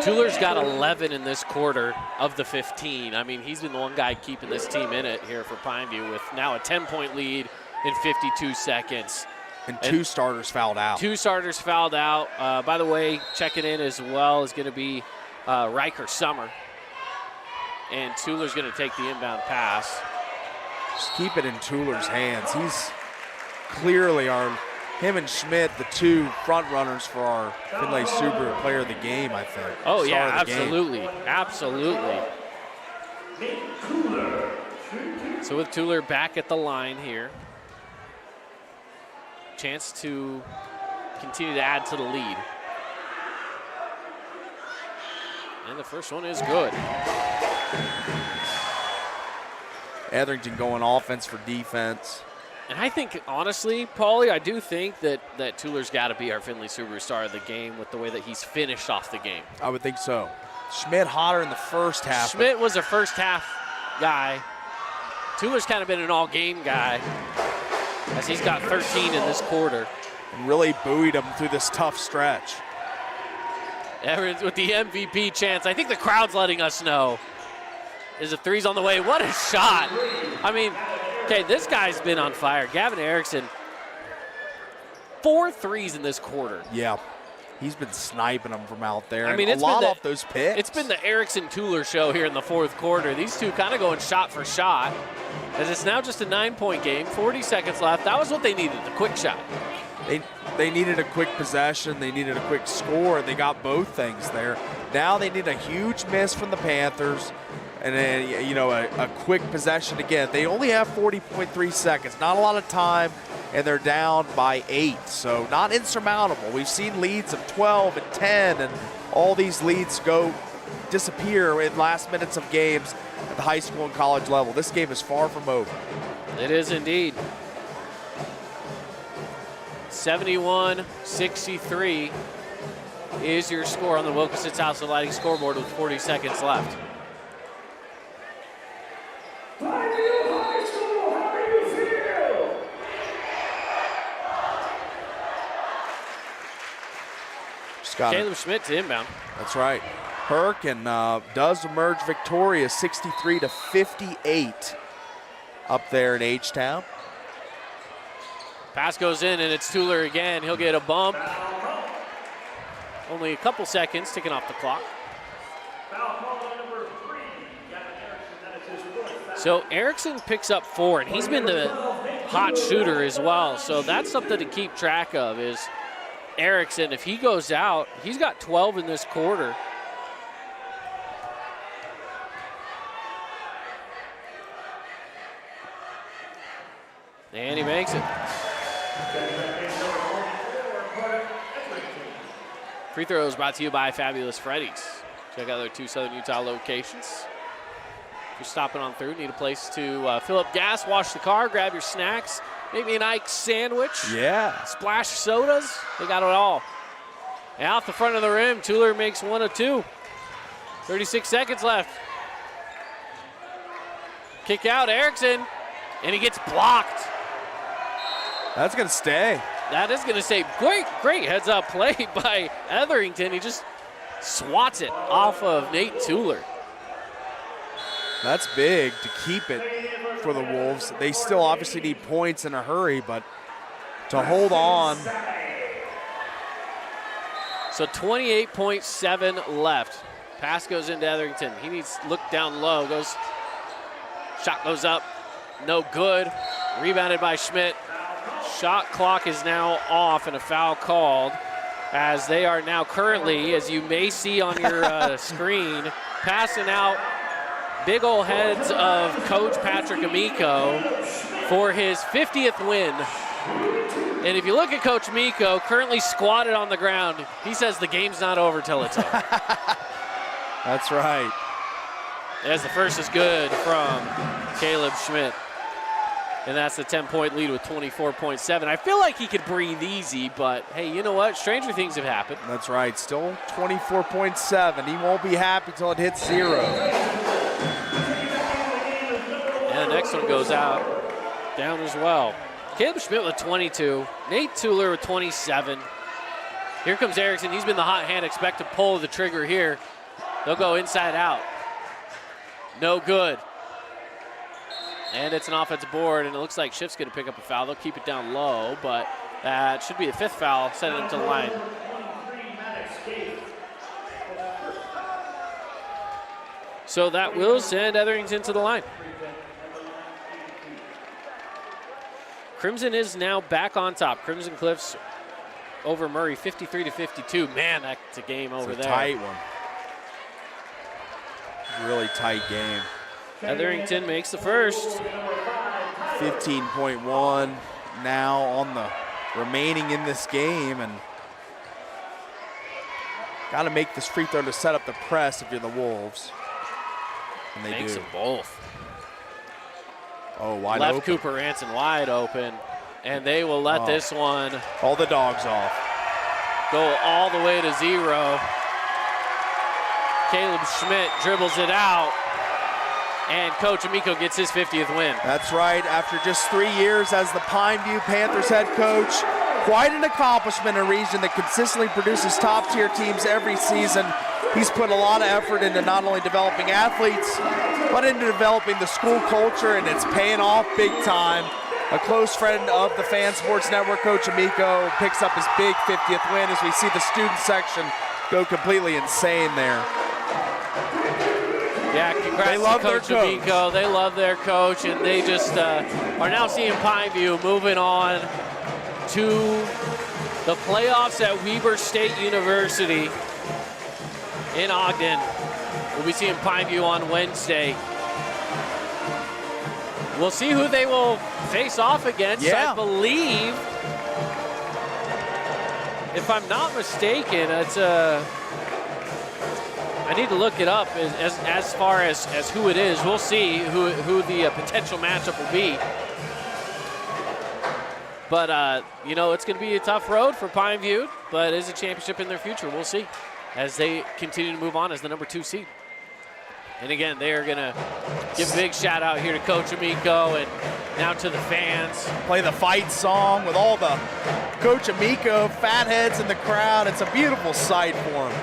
Tuller's got 11 in this quarter of the 15. I mean, he's been the one guy keeping this team in it here for Pineview with now a 10-point lead in 52 seconds. And two starters fouled out. Two starters fouled out. By the way, checking in as well is going to be Riker Summer. And Tuller's going to take the inbound pass. Just keep it in Tuller's hands. He's clearly him and Schmidt, the two front runners for our Finlay Subaru player of the game, I think. Oh, yeah, absolutely. Absolutely. So with Tuller back at the line here, chance to continue to add to the lead. And the first one is good. Etherington going offense for defense. And I think, honestly, Paulie, I do think that Tuller's got to be our Finlay Subaru star of the game with the way that he's finished off the game. I would think so. Schmidt hotter in the first half. Schmidt was a first half guy. Tuller's kind of been an all-game guy as he's got 13 in this quarter. And really buoyed him through this tough stretch. Evans with the MVP chance. I think the crowd's letting us know. Is a three's on the way. What a shot. I mean, okay, this guy's been on fire. Gavin Erickson, 4 threes in this quarter. Yeah, he's been sniping them from out there. I mean, it's a lot off those picks. It's been the Erickson-Tuller show here in the fourth quarter. These two kind of going shot for shot. As it's now just a 9-point game, 40 seconds left. That was what they needed, the quick shot. They needed a quick possession. They needed a quick score. They got both things there. Now they need a huge miss from the Panthers. And then, you know, a quick possession again. They only have 40.3 seconds. Not a lot of time, and they're down by 8. So not insurmountable. We've seen leads of 12 and 10, and all these leads disappear in last minutes of games at the high school and college level. This game is far from over. It is indeed. 71-63 is your score on the Wilkinson Southfield Lighting scoreboard with 40 seconds left. Caleb Schmidt to inbound. That's right. Perkin does emerge victorious, 63-58 up there in H-Town. Pass goes in, and it's Tuller again. He'll get a bump. Only a couple seconds ticking off the clock. So Erickson picks up 4, and he's been the hot shooter as well. So that's something to keep track of is Erickson. If he goes out, he's got 12 in this quarter. And he makes it. Free throws brought to you by Fabulous Freddy's. Check out their 2 Southern Utah locations. If you're stopping on through, need a place to fill up gas, wash the car, grab your snacks, maybe an Ike's sandwich. Yeah. Splash sodas. They got it all. And out the front of the rim, Tuller makes 1 of 2. 36 seconds left. Kick out, Erickson, and he gets blocked. That's going to stay. That is going to say great heads-up play by Etherington. He just swats it off of Nate Tuller. That's big to keep it for the Wolves. They still obviously need points in a hurry, but to hold on. So 28.7 left. Pass goes into Etherington. He needs to look down low. Shot goes up. No good. Rebounded by Schmidt. Shot clock is now off and a foul called, as they are now currently, as you may see on your screen, passing out big ol' heads of Coach Patrick Amico for his 50th win. And if you look at Coach Amico, currently squatted on the ground, he says the game's not over till it's over. That's right. As the first is good from Caleb Schmidt. And that's the 10-point lead with 24.7. I feel like he could breathe easy, but hey, you know what? Stranger things have happened. That's right. Still 24.7. He won't be happy till it hits 0. And the next one goes out, down as well. Caleb Schmidt with 22. Nate Tuller with 27. Here comes Erickson. He's been the hot hand. Expect to pull the trigger here. They'll go inside out. No good. And it's an offensive board, and it looks like Schiff's going to pick up a foul. They'll keep it down low, but that should be the 5th foul, sending him to the line. So that will send Etherington to the line. Crimson is now back on top. Crimson Cliffs over Murray, 53-52. Man, that's a game over there. It's a tight one. Really tight game. Etherington makes the first. 15.1 now on the remaining in this game, and got to make this free throw to set up the press if you're the Wolves. And they Makes do. them both. Oh, wide Left open. Cooper Ranson wide open, and they will let this one all the dogs off. Go all the way to 0. Caleb Schmidt dribbles it out, and Coach Amico gets his 50th win. That's right. After just 3 years as the Pineview Panthers head coach, quite an accomplishment in a region that consistently produces top-tier teams every season. He's put a lot of effort into not only developing athletes, but into developing the school culture, and it's paying off big time. A close friend of the Fan Sports Network, Coach Amico, picks up his big 50th win as we see the student section go completely insane there. Yeah, congrats They love to Coach their coach. Amico. They love their coach, and they just are now seeing Pineview moving on to the playoffs at Weber State University in Ogden. We'll be seeing Pineview on Wednesday. We'll see who they will face off against. Yeah. I believe, if I'm not mistaken, it's I need to look it up as far as who it is. We'll see who the potential matchup will be. But, you know, it's going to be a tough road for Pineview, but it is a championship in their future. We'll see as they continue to move on as the number 2 seed. And again, they are going to give a big shout out here to Coach Amico and now to the fans. Play the fight song with all the Coach Amico fatheads in the crowd. It's a beautiful sight for him.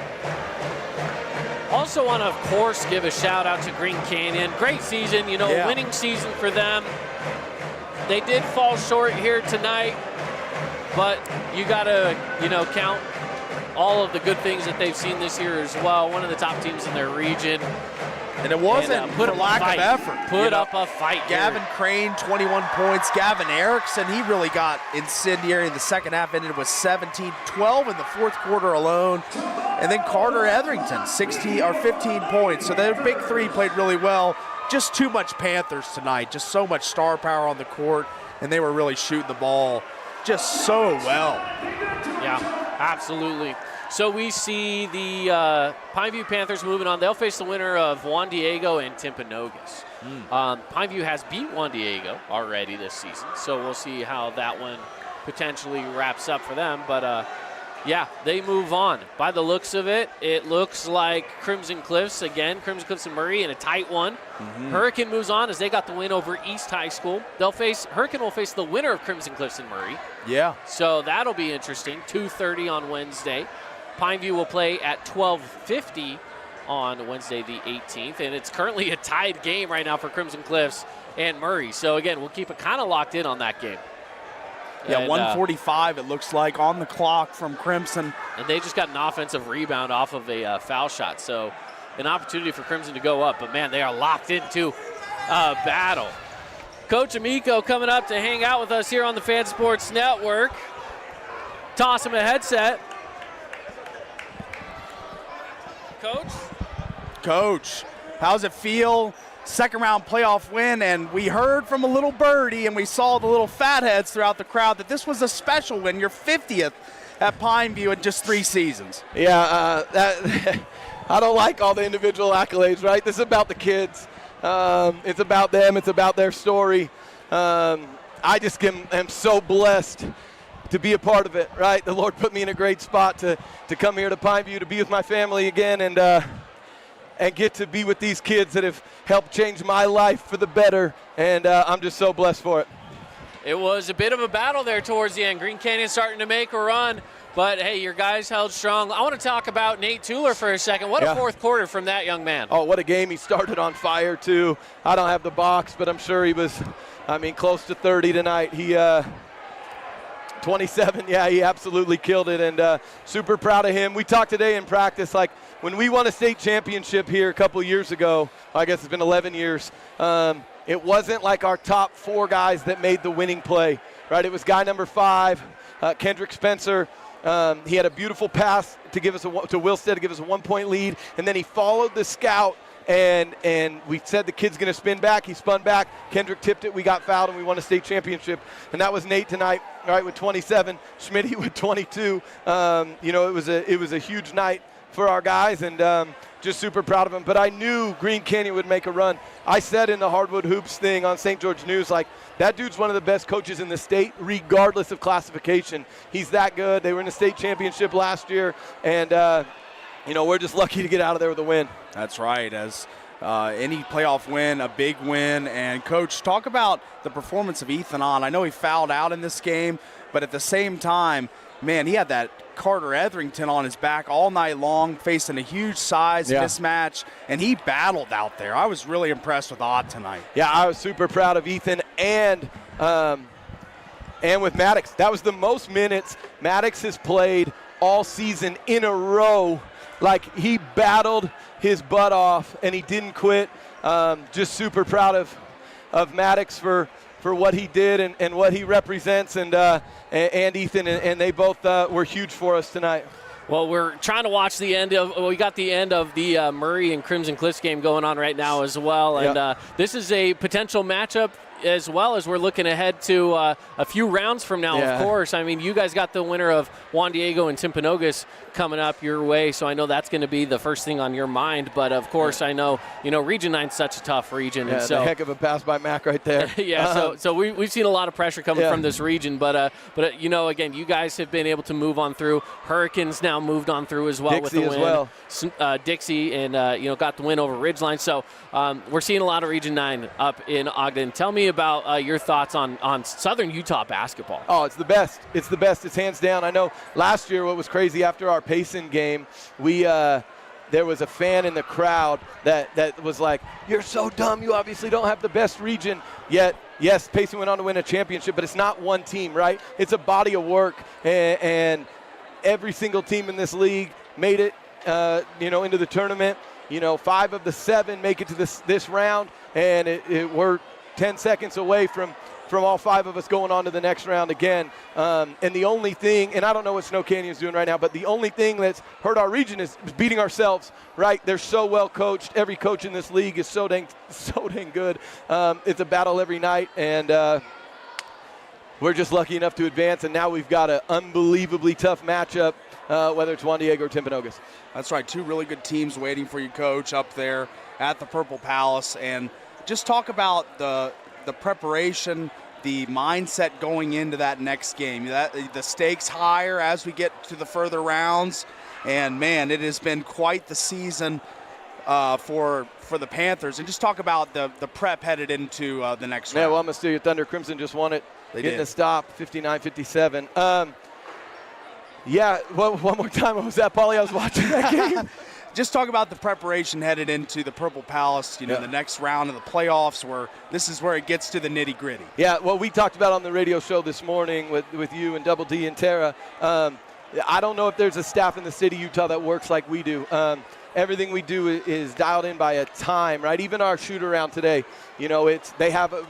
Also want to, of course, give a shout out to Green Canyon. Great season, you know, Yeah. winning season for them. They did fall short here tonight, but you got to, you know, count all of the good things that they've seen this year as well. One of the top teams in their region. And it wasn't put for up a lack fight. of effort. Put you know. up a fight here. Gavin Crane, 21 points. Gavin Erickson, he really got incendiary in the second half, ended with 17, 12 in the fourth quarter alone. And then Carter Etherington, 15 points. So their big three played really well. Just too much Panthers tonight. Just so much star power on the court. And they were really shooting the ball just so well. Yeah, absolutely. So we see the Pineview Panthers moving on. They'll face the winner of Juan Diego and Timpanogos. Pineview has beat Juan Diego already this season, so we'll see how that one potentially wraps up for them. But Yeah, they move on. By the looks of it, it looks like Crimson Cliffs again, Crimson Cliffs and Murray in a tight one. Hurricane moves on as they got the win over East High School. Hurricane will face the winner of Crimson Cliffs and Murray. Yeah. So that'll be interesting. 2:30 on Wednesday. Pineview will play at 12:50 on Wednesday the 18th, and it's currently a tied game right now for Crimson Cliffs and Murray. So again, we'll keep it kind of locked in on that game. Yeah, And, 1:45 it looks like on the clock from Crimson. And they just got an offensive rebound off of a foul shot. So an opportunity for Crimson to go up. But, man, they are locked into a battle. Coach Amico coming up to hang out with us here on the Fan Sports Network. Toss him a headset. Coach, how's it feel? Second round playoff win, and we heard from a little birdie and we saw the little fatheads throughout the crowd that this was a special win, your 50th at Pineview in just 3 seasons. Yeah, I don't like all the individual accolades, right? This is about the kids. It's about them. It's about their story. I just am so blessed to be a part of it, right? The Lord put me in a great spot to come here to Pineview, to be with my family again, and get to be with these kids that have helped change my life for the better, and I'm just so blessed for it. It was a bit of a battle there towards the end. Green Canyon starting to make a run, but, hey, your guys held strong. I want to talk about Nate Tuller for a second. What a fourth quarter from that young man. Oh, what a game. He started on fire, too. I don't have the box, but I'm sure he was, close to 30 tonight. He 27, yeah, he absolutely killed it, and super proud of him. We talked today in practice, like, when we won a state championship here a couple years ago, I guess it's been 11 years, it wasn't like our top 4 guys that made the winning play, right? It was guy number 5, Kendrick Spencer. He had a beautiful pass to give us to Wilstead to give us a 1-point lead, and then he followed the scout, and we said the kid's going to spin back. He spun back. Kendrick tipped it. We got fouled, and we won a state championship. And that was Nate tonight, all right, with 27. Schmitty with 22. It was a huge night for our guys, and just super proud of him. But I knew Green Canyon would make a run. I said in the Hardwood Hoops thing on St. George News, like, that dude's one of the best coaches in the state, regardless of classification. He's that good. They were in the state championship last year, and we're just lucky to get out of there with a win. That's right. As any playoff win, a big win. And, Coach, talk about the performance of Ethan On. I know he fouled out in this game, but at the same time, man, he had that Carter Etherington on his back all night long, facing a huge size mismatch, and he battled out there. I was really impressed with Odd tonight. Yeah, I was super proud of Ethan and with Maddox. That was the most minutes Maddox has played all season in a row. Like, he battled his butt off, and he didn't quit. Just super proud of Maddox for what he did and what he represents, and Ethan, and they both were huge for us tonight. Well, we're trying to watch the end of – we got the end of the Murray and Crimson Cliffs game going on right now as well, and this is a potential matchup as well as we're looking ahead to a few rounds from now, of course. I mean, you guys got the winner of Juan Diego and Timpanogos coming up your way, so I know that's going to be the first thing on your mind. But, of course, I know, Region 9 is such a tough region. Yeah, and so, a heck of a pass by Mac right there. So we've seen a lot of pressure coming from this region. But again, you guys have been able to move on through. Hurricanes now moved on through as well Dixie with the win. As well. Dixie and, got the win over Ridgeline. So we're seeing a lot of Region 9 up in Ogden. Tell me about your thoughts on Southern Utah basketball. Oh, it's the best. It's the best. It's hands down. I know last year what was crazy after our Payson game, there was a fan in the crowd that was like, "You're so dumb. You obviously don't have the best region." Yet, yes, Payson went on to win a championship, but it's not one team, right? It's a body of work, and every single team in this league made it, into the tournament. 5 of the 7 make it to this round, and we're 10 seconds away from all 5 of us going on to the next round again. And the only thing, and I don't know what Snow Canyon's doing right now, but the only thing that's hurt our region is beating ourselves, right? They're so well coached. Every coach in this league is so dang good. It's a battle every night, and we're just lucky enough to advance, and now we've got an unbelievably tough matchup, whether it's Juan Diego or Timpanogos. That's right, 2 really good teams waiting for you, Coach, up there at the Purple Palace. And just talk about the preparation, the mindset going into that next game. The stakes higher as we get to the further rounds. And, man, it has been quite the season for the Panthers. And just talk about the prep headed into the next round. Yeah, well, I'm going to steal your thunder. Crimson just won it. They getting did. a stop, 59-57. Yeah, well, one more time. What was that, Paulie? I was watching that game. Just talk about the preparation headed into the Purple Palace, the next round of the playoffs, where this is where it gets to the nitty-gritty. Yeah, well, we talked about on the radio show this morning with you and Double D and Tara. I don't know if there's a staff in the city of Utah that works like we do. Everything we do is dialed in by a time, right? Even our shoot-around today,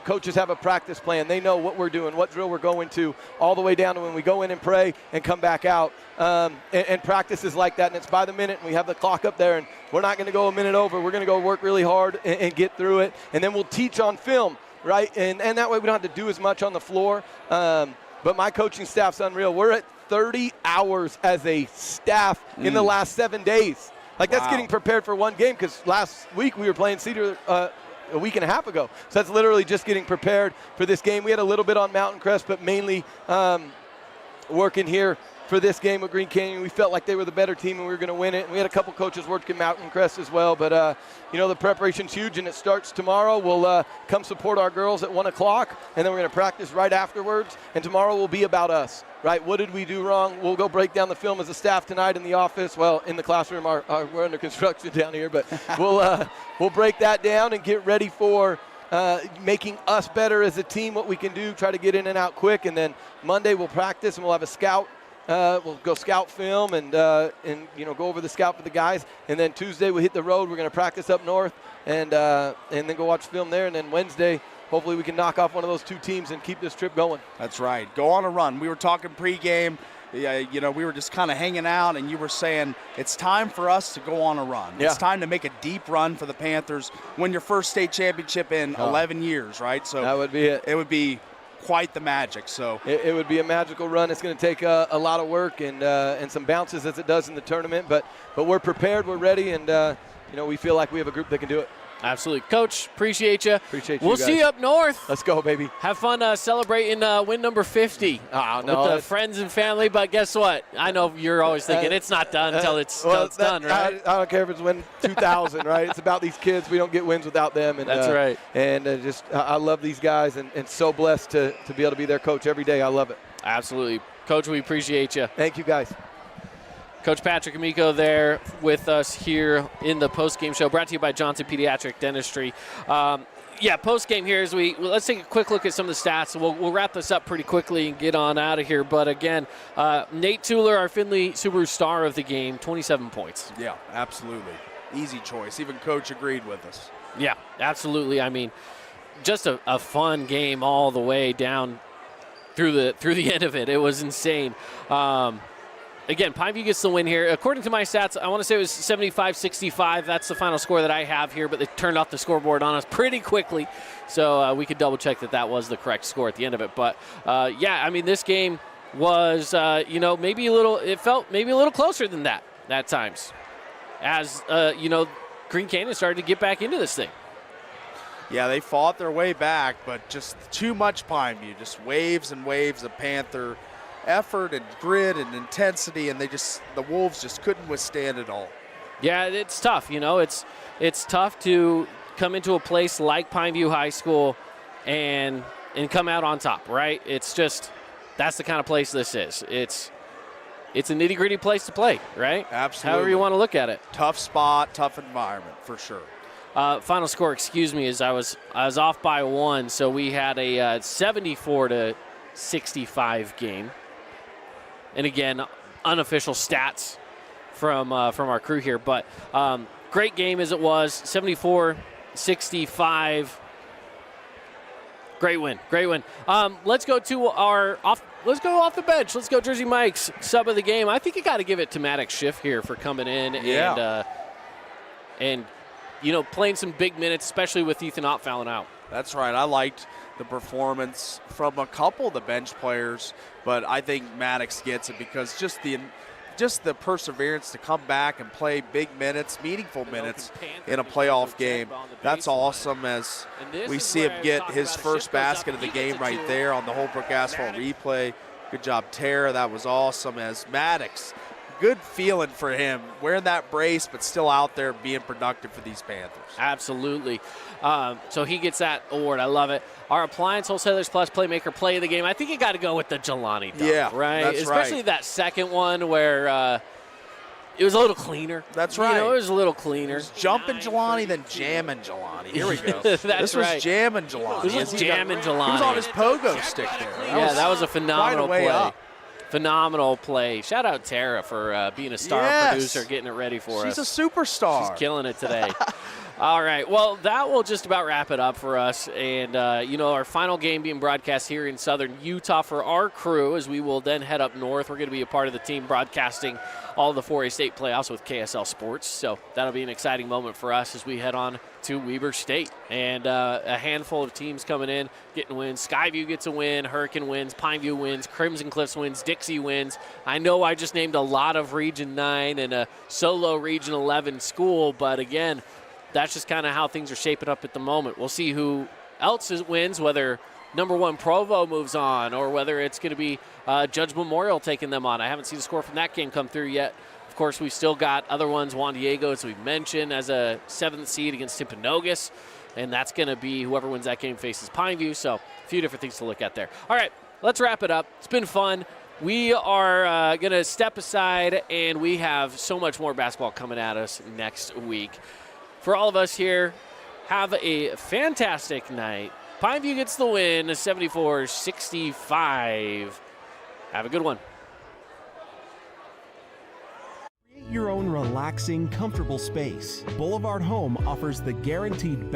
coaches have a practice plan. They know what we're doing, what drill we're going to, all the way down to when we go in and pray and come back out. And practice is like that, and it's by the minute, and we have the clock up there, and we're not going to go a minute over. We're going to go work really hard and get through it, and then we'll teach on film, right? And that way we don't have to do as much on the floor. But my coaching staff's unreal. We're at 30 hours as a staff in the last 7 days. That's getting prepared for one game, because last week we were playing Cedar a week and a half ago. So that's literally just getting prepared for this game. We had a little bit on Mountain Crest, but mainly working here for this game with Green Canyon. We felt like they were the better team and we were going to win it. And we had a couple coaches working Mountain Crest as well. But, the preparation's huge, and it starts tomorrow. We'll come support our girls at 1 o'clock, and then we're going to practice right afterwards. And tomorrow will be about us, right? What did we do wrong? We'll go break down the film as a staff tonight in the office. Well, in the classroom, we're under construction down here. But we'll break that down and get ready for making us better as a team, what we can do, try to get in and out quick. And then Monday we'll practice, and we'll have a scout. We'll go scout film and go over the scout for the guys. And then Tuesday we hit the road. We're going to practice up north and then go watch film there. And then Wednesday, hopefully we can knock off one of those two teams and keep this trip going. That's right. Go on a run. We were talking pregame. We were just kind of hanging out, and you were saying it's time for us to go on a run. Yeah. It's time to make a deep run for the Panthers. Win your first state championship in 11 years, right? So that would be it. It would be quite the magic. So it would be a magical run. It's going to take a lot of work and some bounces as it does in the tournament, but we're prepared, we're ready, and we feel like we have a group that can do it. Absolutely. Coach, appreciate you. Appreciate you We'll guys. see you up north. Let's go, baby. Have fun celebrating win number 50 with the friends and family. But guess what? I know you're always thinking it's not done until it's done, right? I don't care if it's win 2,000, right? It's about these kids. We don't get wins without them. And, That's right. And I love these guys and so blessed to be able to be their coach every day. I love it. Absolutely. Coach, we appreciate you. Thank you, guys. Coach Patrick Amico there with us here in the post-game show, brought to you by Johnson Pediatric Dentistry. Post-game here as let's take a quick look at some of the stats. We'll wrap this up pretty quickly and get on out of here. But again, Nate Tueller, our Findlay Subaru star of the game, 27 points. Yeah, absolutely. Easy choice. Even Coach agreed with us. Yeah, absolutely. I mean, just a fun game all the way down through the end of it. It was insane. Again, Pineview gets the win here. According to my stats, I want to say it was 75-65. That's the final score that I have here, but they turned off the scoreboard on us pretty quickly. So we could double-check that was the correct score at the end of it. But, this game was, maybe a little closer than that at times. As, Green Canyon started to get back into this thing. Yeah, they fought their way back, but just too much Pineview. Just waves and waves of Panther effort and grit and intensity, and the Wolves just couldn't withstand it all. Yeah, it's tough. It's tough to come into a place like Pineview High School and come out on top, right? It's just that's the kind of place this is. It's a nitty-gritty place to play, right? Absolutely. However you want to look at it. Tough spot, tough environment for sure. Final score, is I was off by 1, so we had a 74-65 game. And again, unofficial stats from our crew here. But great game as it was, 74-65. Great win. Let's go to off the bench. Let's go Jersey Mike's sub of the game. I think you got to give it to Maddox Schiff here for coming in and playing some big minutes, especially with Ethan Ott fouling out. That's right. I liked the performance from a couple of the bench players, but I think Maddox gets it because just the just the perseverance to come back and play big minutes, meaningful minutes in a playoff game. That's awesome as we see him get his first basket of the game right there on the Holbrook Asphalt replay. Good job, Tara. That was awesome as Maddox. Good feeling for him, wearing that brace, but still out there being productive for these Panthers. Absolutely. So he gets that award. I love it. Our Appliance Wholesalers Plus Playmaker Play of the Game. I think you got to go with the Jelani dunk, yeah, right? That's Especially right. that second one where it was a little cleaner. That's right. It was a little cleaner. Jumping Jelani, then jamming Jelani. Here we go. That's this right. was jamming Jelani. This was jamming Jelani. He was on his pogo stick there. That was a phenomenal quite a way play. up. Phenomenal play. Shout out Tara for being a star producer, getting it ready for us. She's a superstar. She's killing it today. All right. Well, that will just about wrap it up for us. And, our final game being broadcast here in southern Utah for our crew, as we will then head up north. We're going to be a part of the team broadcasting all of the 4A state playoffs with KSL Sports. So that'll be an exciting moment for us as we head on to Weber State. And a handful of teams coming in, getting wins. Skyview gets a win. Hurricane wins. Pineview wins. Crimson Cliffs wins. Dixie wins. I know I just named a lot of Region 9 and a solo Region 11 school, but again, that's just kind of how things are shaping up at the moment. We'll see who else wins, whether number 1 Provo moves on or whether it's going to be Judge Memorial taking them on. I haven't seen the score from that game come through yet. Of course, we've still got other ones. Juan Diego, as we've mentioned, as a 7th seed against Timpanogos. And that's going to be whoever wins that game faces Pineview. So a few different things to look at there. All right, let's wrap it up. It's been fun. We are going to step aside, and we have so much more basketball coming at us next week. For all of us here, have a fantastic night. Pineview gets the win, 74-65. Have a good one. Create your own relaxing, comfortable space. Boulevard Home offers the guaranteed